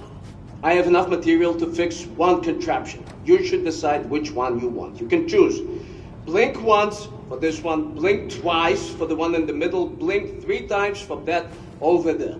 I have enough material to fix one contraption. You should decide which one you want. You can choose. Blink once for this one, blink twice for the one in the middle, blink 3 times for that over there.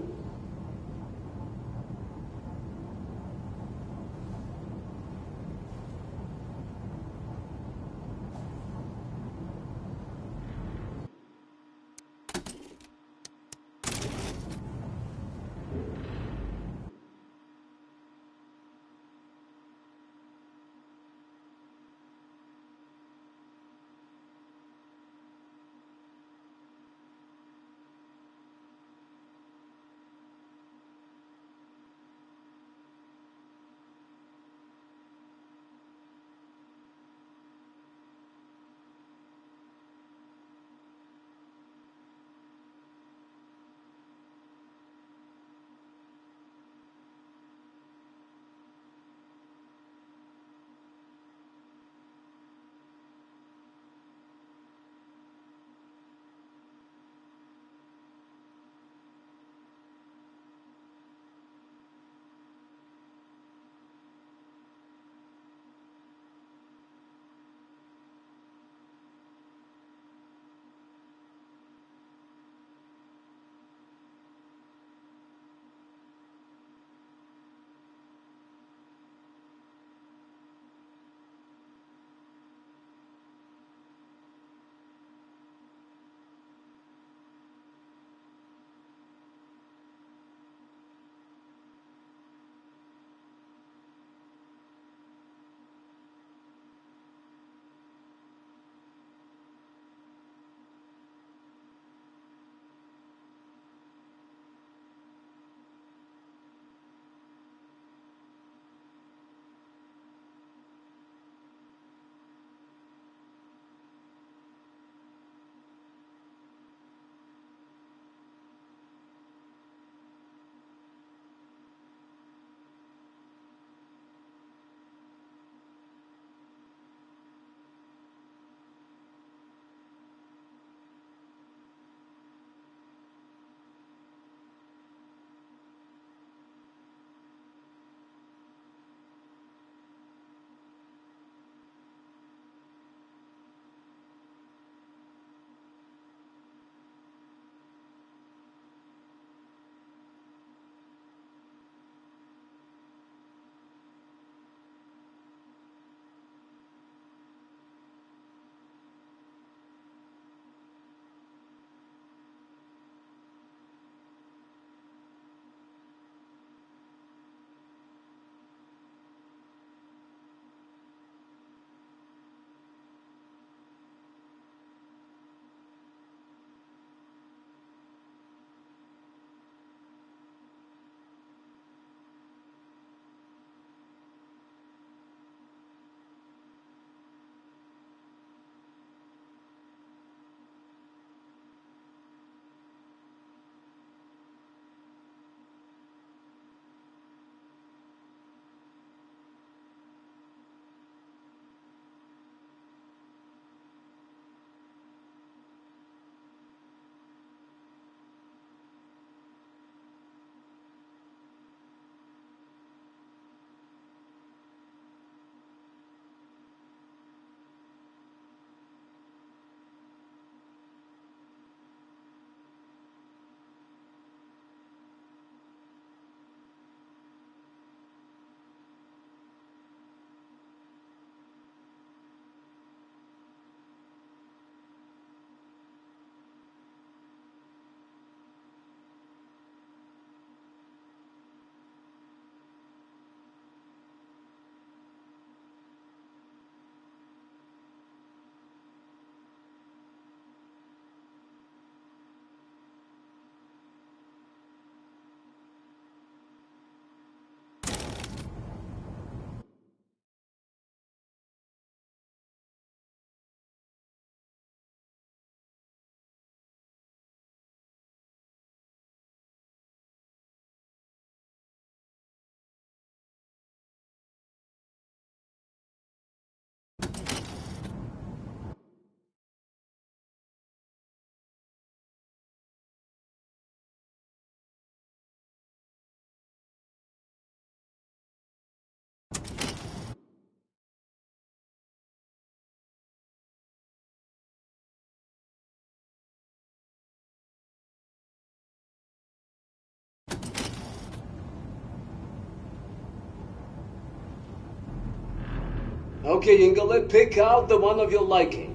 Okay, Ingela, pick out the one of your liking.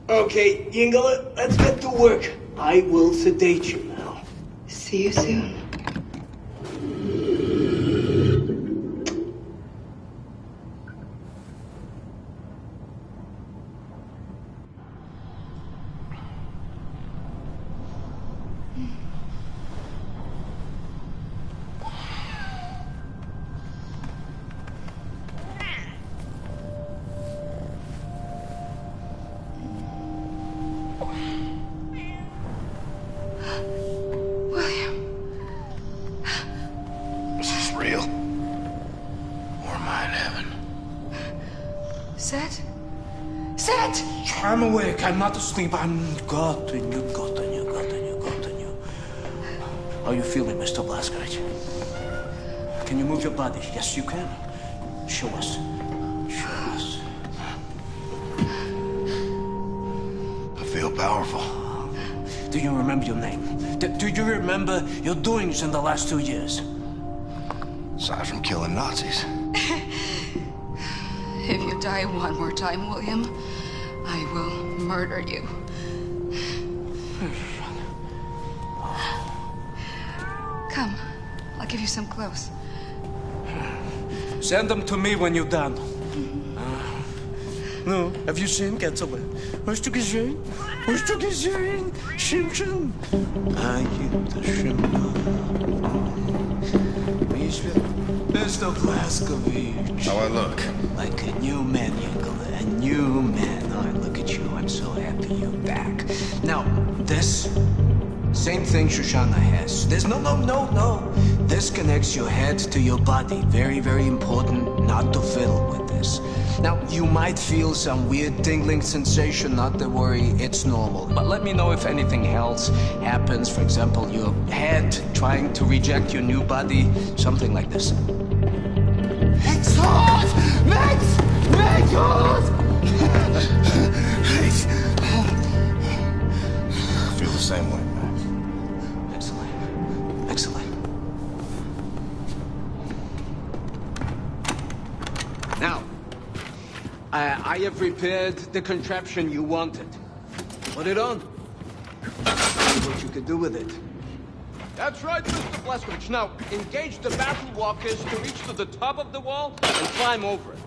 Okay, Ingela, let's get to work. I will sedate you now. See you soon. Set? Set! I'm awake. I'm not asleep. I'm gotten you. How are you feeling, Mr. Blazkowicz? Can you move your body? Yes, you can. Show us. I feel powerful. Do you remember your name? Do you remember your doings in the last 2 years? Aside from killing Nazis. If you die one more time, William, I will murder you. Come, I'll give you some clothes. Send them to me when you're done. No, have you seen Getaway? Hast du gesehen? Shimshon? I get the Shimshon. Mr. Blazkowicz. How I look? Like a new man, Ingela. A new man. Oh, look at you. I'm so happy you're back. Now, this... same thing Shoshana has. There's no. This connects your head to your body. Very, very important not to fiddle with this. Now, you might feel some weird tingling sensation. Not to worry, it's normal. But let me know if anything else happens. For example, your head trying to reject your new body. Something like this. It's hot! Max! I feel the same way, Max. Excellent. Now, I have prepared the contraption you wanted. Put it on. See what you could do with it. That's right, Mr. Blazkowicz. Now, engage the battle walkers to reach to the top of the wall and climb over it.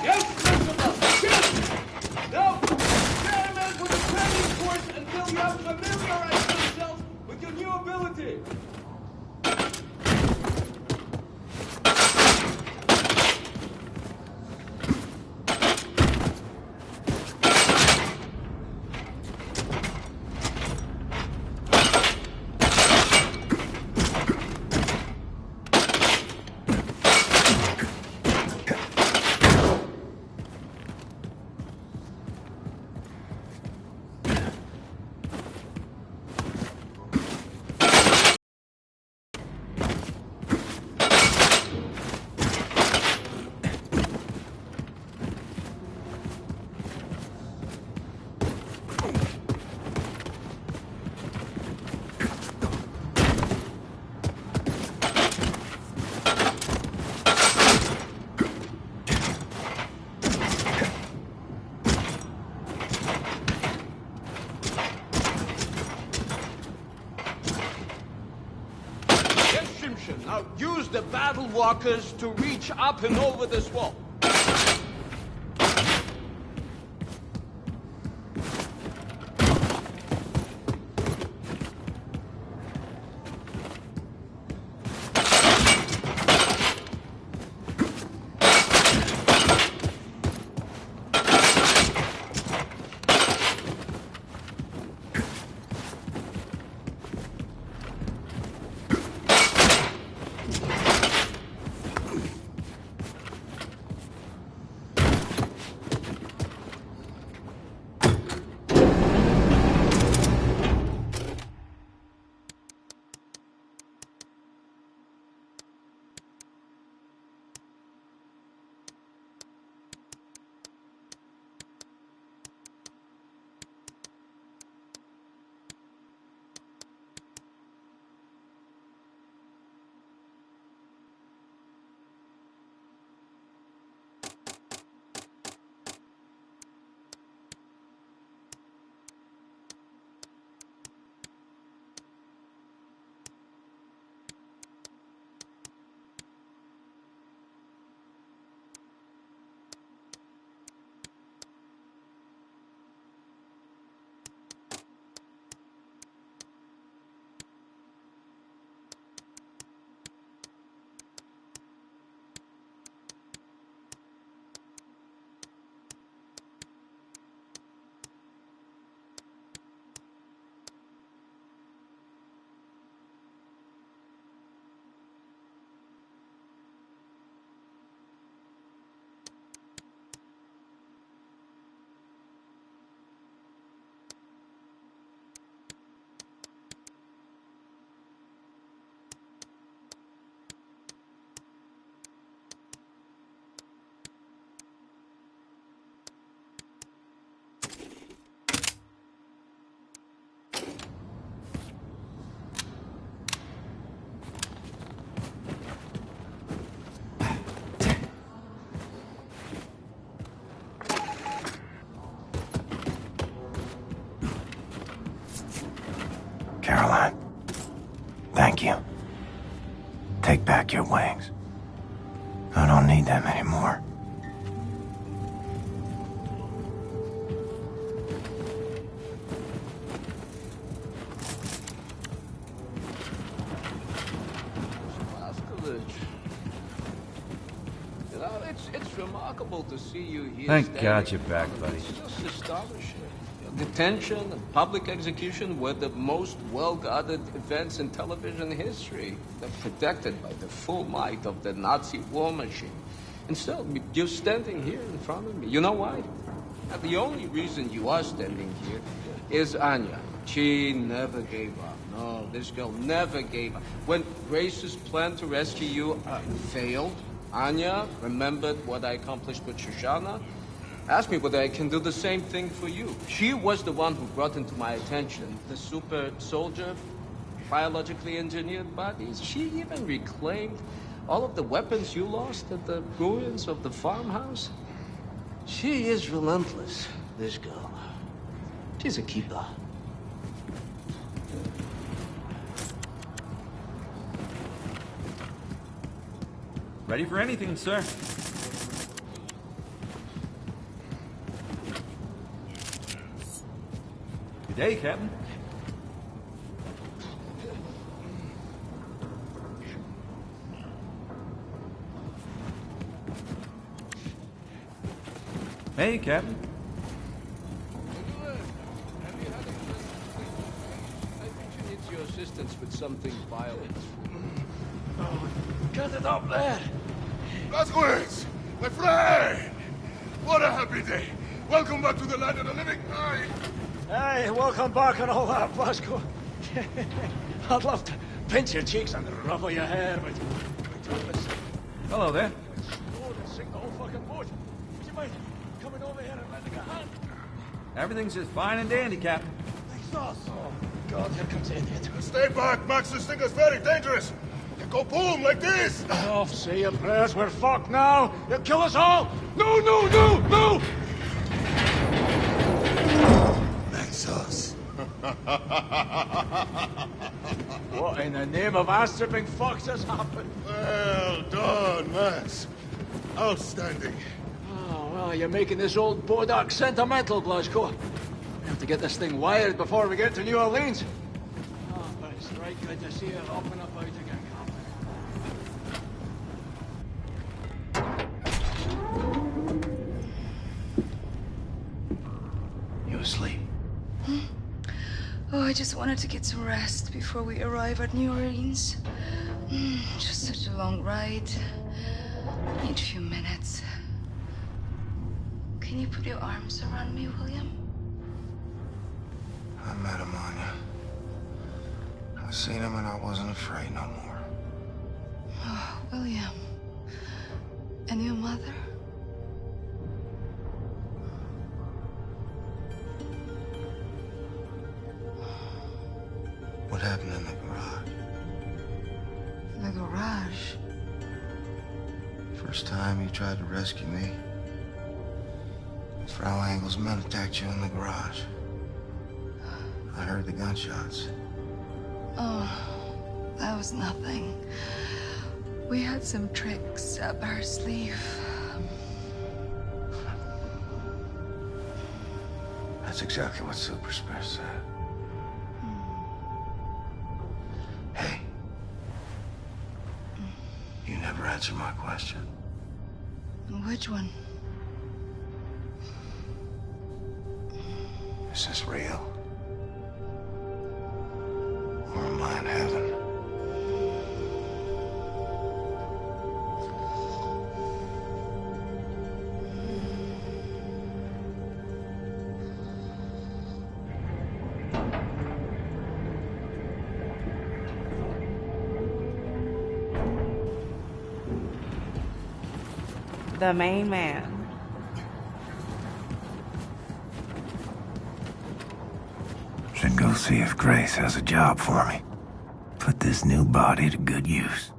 Yes, Mr. Blazkowicz! Now, experiment with the training course until you have familiarized yourself with your new ability. Now use the battle walkers to reach up and over this wall. Thank you. Take back your wings. I don't need them anymore. You know, it's remarkable to see you here. Thank God you're back, buddy. It's just astonishing. Detention and public execution were the most well-guarded events in television history. They're protected by the full might of the Nazi war machine. And still, you're standing here in front of me. You know why? Now, the only reason you are standing here is Anya. She never gave up. No, this girl never gave up. When Grace's plan to rescue you failed, Anya remembered what I accomplished with Shoshana, asked me whether I can do the same thing for you. She was the one who brought into my attention the super soldier, biologically engineered bodies. She even reclaimed all of the weapons you lost at the ruins of the farmhouse. She is relentless, this girl. She's a keeper. Ready for anything, sir. Good day, Captain. Hey, Captain. I think she needs your assistance with something violent. Oh, get it up there! Blazkowicz! My friend! What a happy day! Welcome back to the land of the living! Hey, welcome back and all that, Blasco. I'd love to pinch your cheeks and ruffle your hair, but... Hello there. Sink the whole fucking boat. Would you mind coming over here and lending a hand? Everything's just fine and dandy, Captain. Exhaust. Oh, God, here comes the idiot. Stay back, Max. This thing is very dangerous. You can go boom like this. Oh, say your prayers. We're fucked now. You'll kill us all. No, no, no, no! Maxos. What in the name of ass-tripping fucks has happened? Well done, Max. Outstanding. Oh, well, you're making this old bodak sentimental, Blasco. We have to get this thing wired before we get to New Orleans. Oh, but it's right good to see you up and about again. You asleep? Oh, I just wanted to get some rest before we arrive at New Orleans. Just such a long ride. Need a few minutes. Can you put your arms around me, William? I met him, Anya. I seen him and I wasn't afraid no more. Oh, William. And your mother? What happened in the garage? The garage? First time you tried to rescue me, Frau Engel's men attacked you in the garage. I heard the gunshots. Oh, that was nothing. We had some tricks up our sleeve. That's exactly what Super Spare said. Hey. You never answered my question. Which one? Is this real? Or am I in heaven? The main man. Should go see if Grace has a job for me. Put this new body to good use.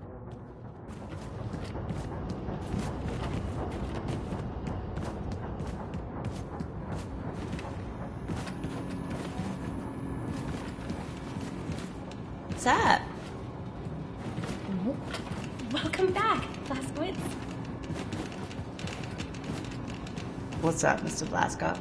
What's up? Welcome back, Blaskowitz. What's up, Mr. Blasko?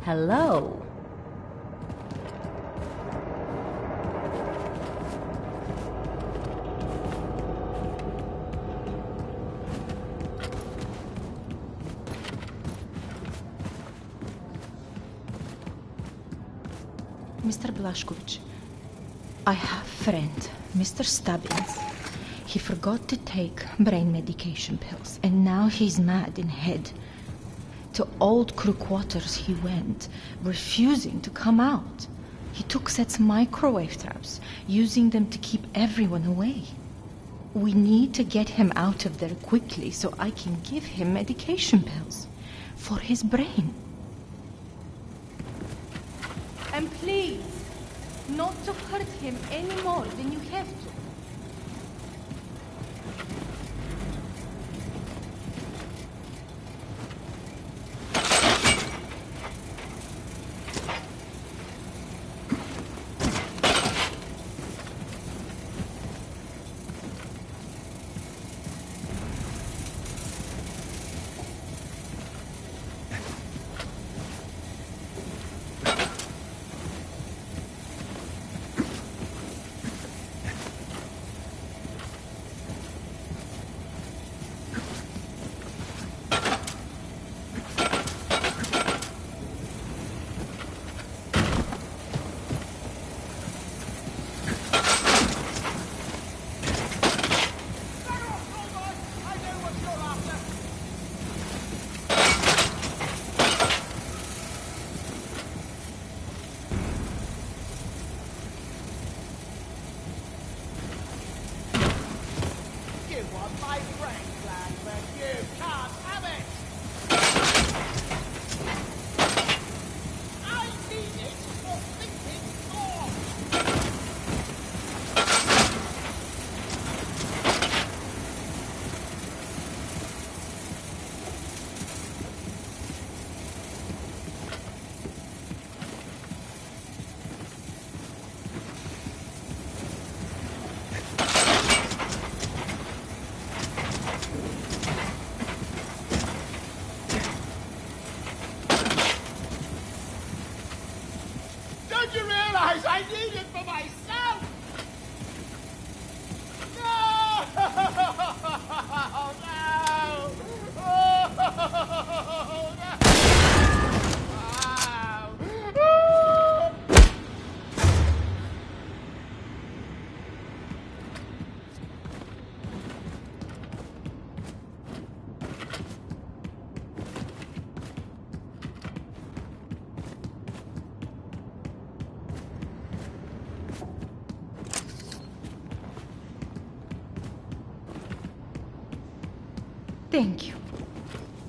Hello. Mr. Blazkowicz, I have a friend, Mr. Stubbins. He forgot to take brain medication pills, and now he's mad in head. To old crew quarters he went, refusing to come out. He took Set's microwave traps, using them to keep everyone away. We need to get him out of there quickly so I can give him medication pills for his brain. And please, not to hurt him any more than you have to. Don't you realize I need it for myself? No! No! No! Thank you.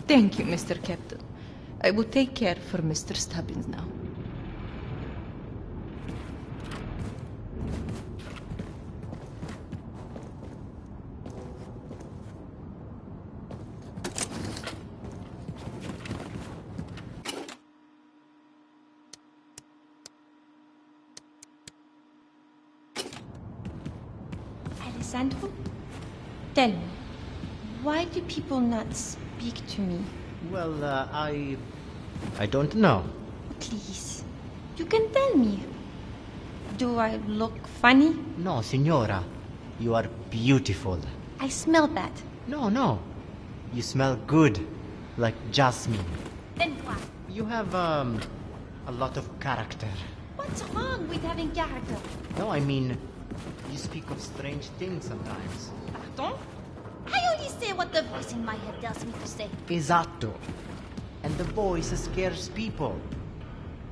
Thank you, Mr. Captain. I will take care for Mr. Stubbins now. Alessandro, tell me, why do people not speak to me? Well, I don't know. Please, you can tell me. Do I look funny? No, Signora. You are beautiful. I smell bad. No. You smell good. Like jasmine. Then what? You have, a lot of character. What's wrong with having character? No, I mean, you speak of strange things sometimes. Pardon? I only say what the voice in my head tells me to say. Esatto. And the voice scares people.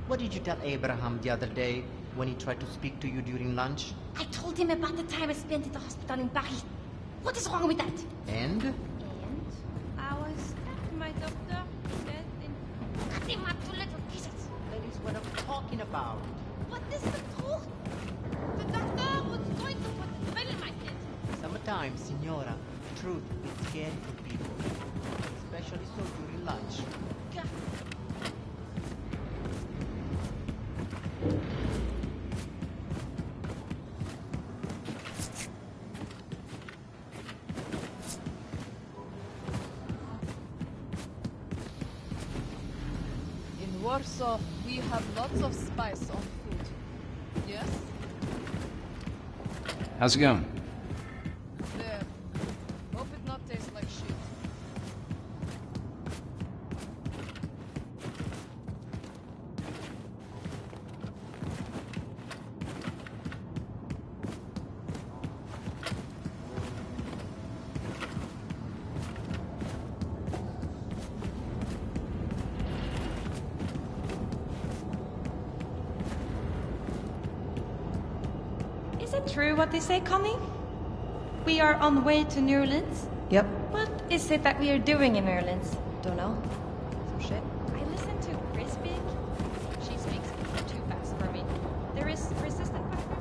What did you tell Abraham the other day when he tried to speak to you during lunch? I told him about the time I spent at the hospital in Paris. What is wrong with that? And? I was at my doctor said cut him up to little pieces. That is what I'm talking about. What is the truth? The doctor was going to put a drill in my head. Sometimes, Signora, truth is scary for people. Especially so during lunch. In Warsaw, we have lots of spice on food. Yes? How's it going? There. Hope it not tastes like shit. Is it true what they say, Connie? We are on the way to New Orleans? Yep. What is it that we are doing in New Orleans? Don't know. Some shit. I listened to Chris Big. She speaks too fast for me. There is resistant fibers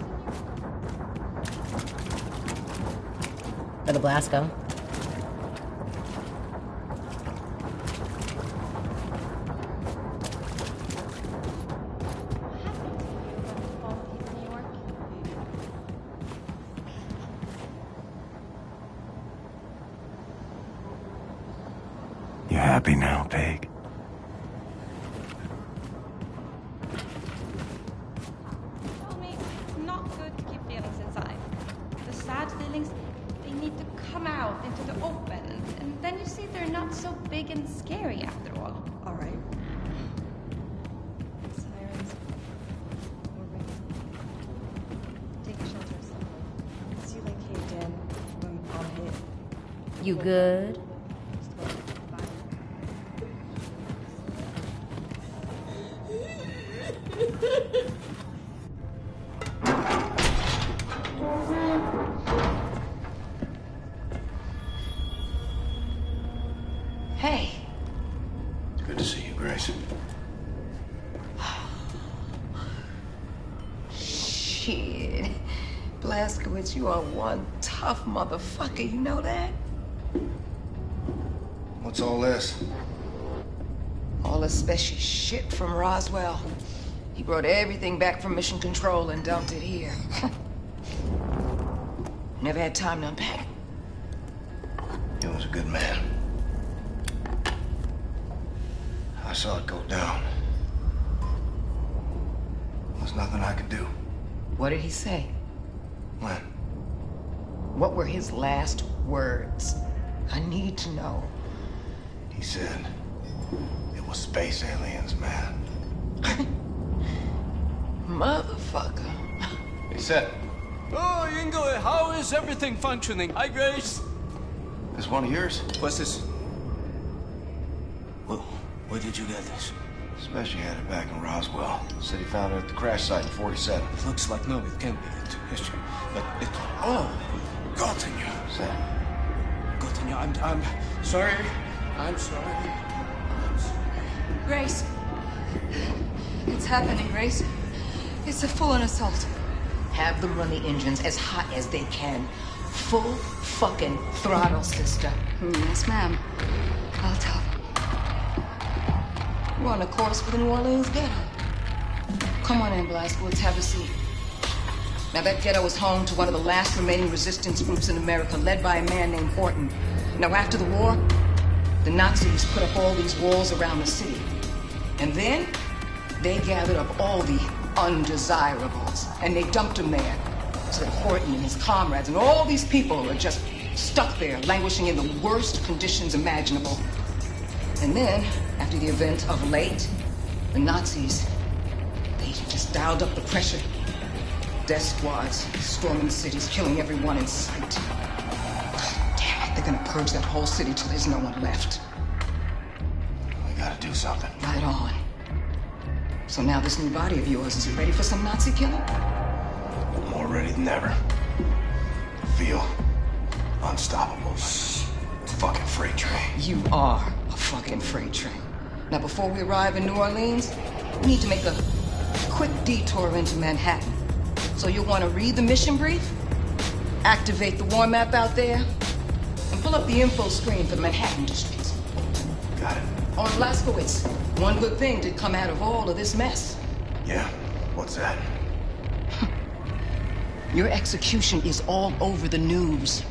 in For the Blasco. You happy now, Peg? Tell me, it's not good to keep feelings inside. The sad feelings, they need to come out into the open. And then you see they're not so big and scary after all. All right. Sirens. We're ready. Take shelter somewhere. See you like, hey, Dan, when I'm hit. You good? Hey. Good to see you, Grace. Shit. Blazkowicz, you are one tough motherfucker, you know that? What's all this? All the special shit from Roswell. He brought everything back from Mission Control and dumped it here. Never had time to unpack. He was a good man. I saw it go down. There's nothing I could do. What did he say? When? What were his last words? I need to know. He said it was space aliens, man. Motherfucker. He said, Oh, Ingo, how is everything functioning? Hi, Grace. this one of yours? What's this? Where did you get this? Special had it back in Roswell. Said he found it at the crash site in 47. Looks like no, it can't be it. History. But it. Oh, Gotten you. Said, Gotten I'm sorry. I'm sorry. Grace. It's happening, Grace. It's a full-on assault. Have them run the engines as hot as they can. Full fucking throttle, sister. Yes, ma'am. I'll tell them. We're on a course for the New Orleans ghetto. Come on in, Blasco. Let's have a seat. Now, that ghetto was home to one of the last remaining resistance groups in America, led by a man named Horton. Now, after the war, the Nazis put up all these walls around the city. And then, they gathered up all the undesirables, and they dumped them there. So that Horton and his comrades and all these people are just stuck there, languishing in the worst conditions imaginable. And then, after the event of late, the Nazis, they just dialed up the pressure. Death squads storming cities, killing everyone in sight. Damn it, they're gonna purge that whole city till there's no one left. We gotta do something. Right on. So now this new body of yours, is it ready for some Nazi killing? More ready than ever. I feel unstoppable. Like a fucking freight train. You are a fucking freight train. Now, before we arrive in New Orleans, we need to make a quick detour into Manhattan. So you'll want to read the mission brief, activate the war map out there, and pull up the info screen for the Manhattan district. Got it. On Blaskowitz, one good thing did come out of all of this mess. Yeah, what's that? Your execution is all over the news.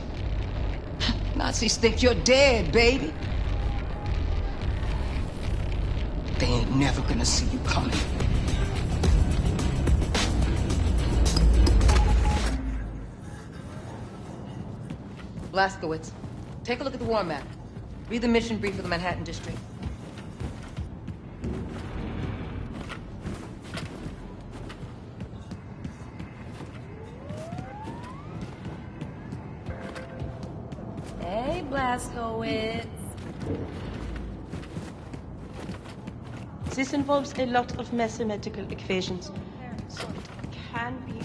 Nazis think you're dead, baby. They ain't never gonna see you coming. Blaskowitz, take a look at the war map. Read the mission brief for the Manhattan district. Hey, Blaskowitz. This involves a lot of mathematical equations, so it can be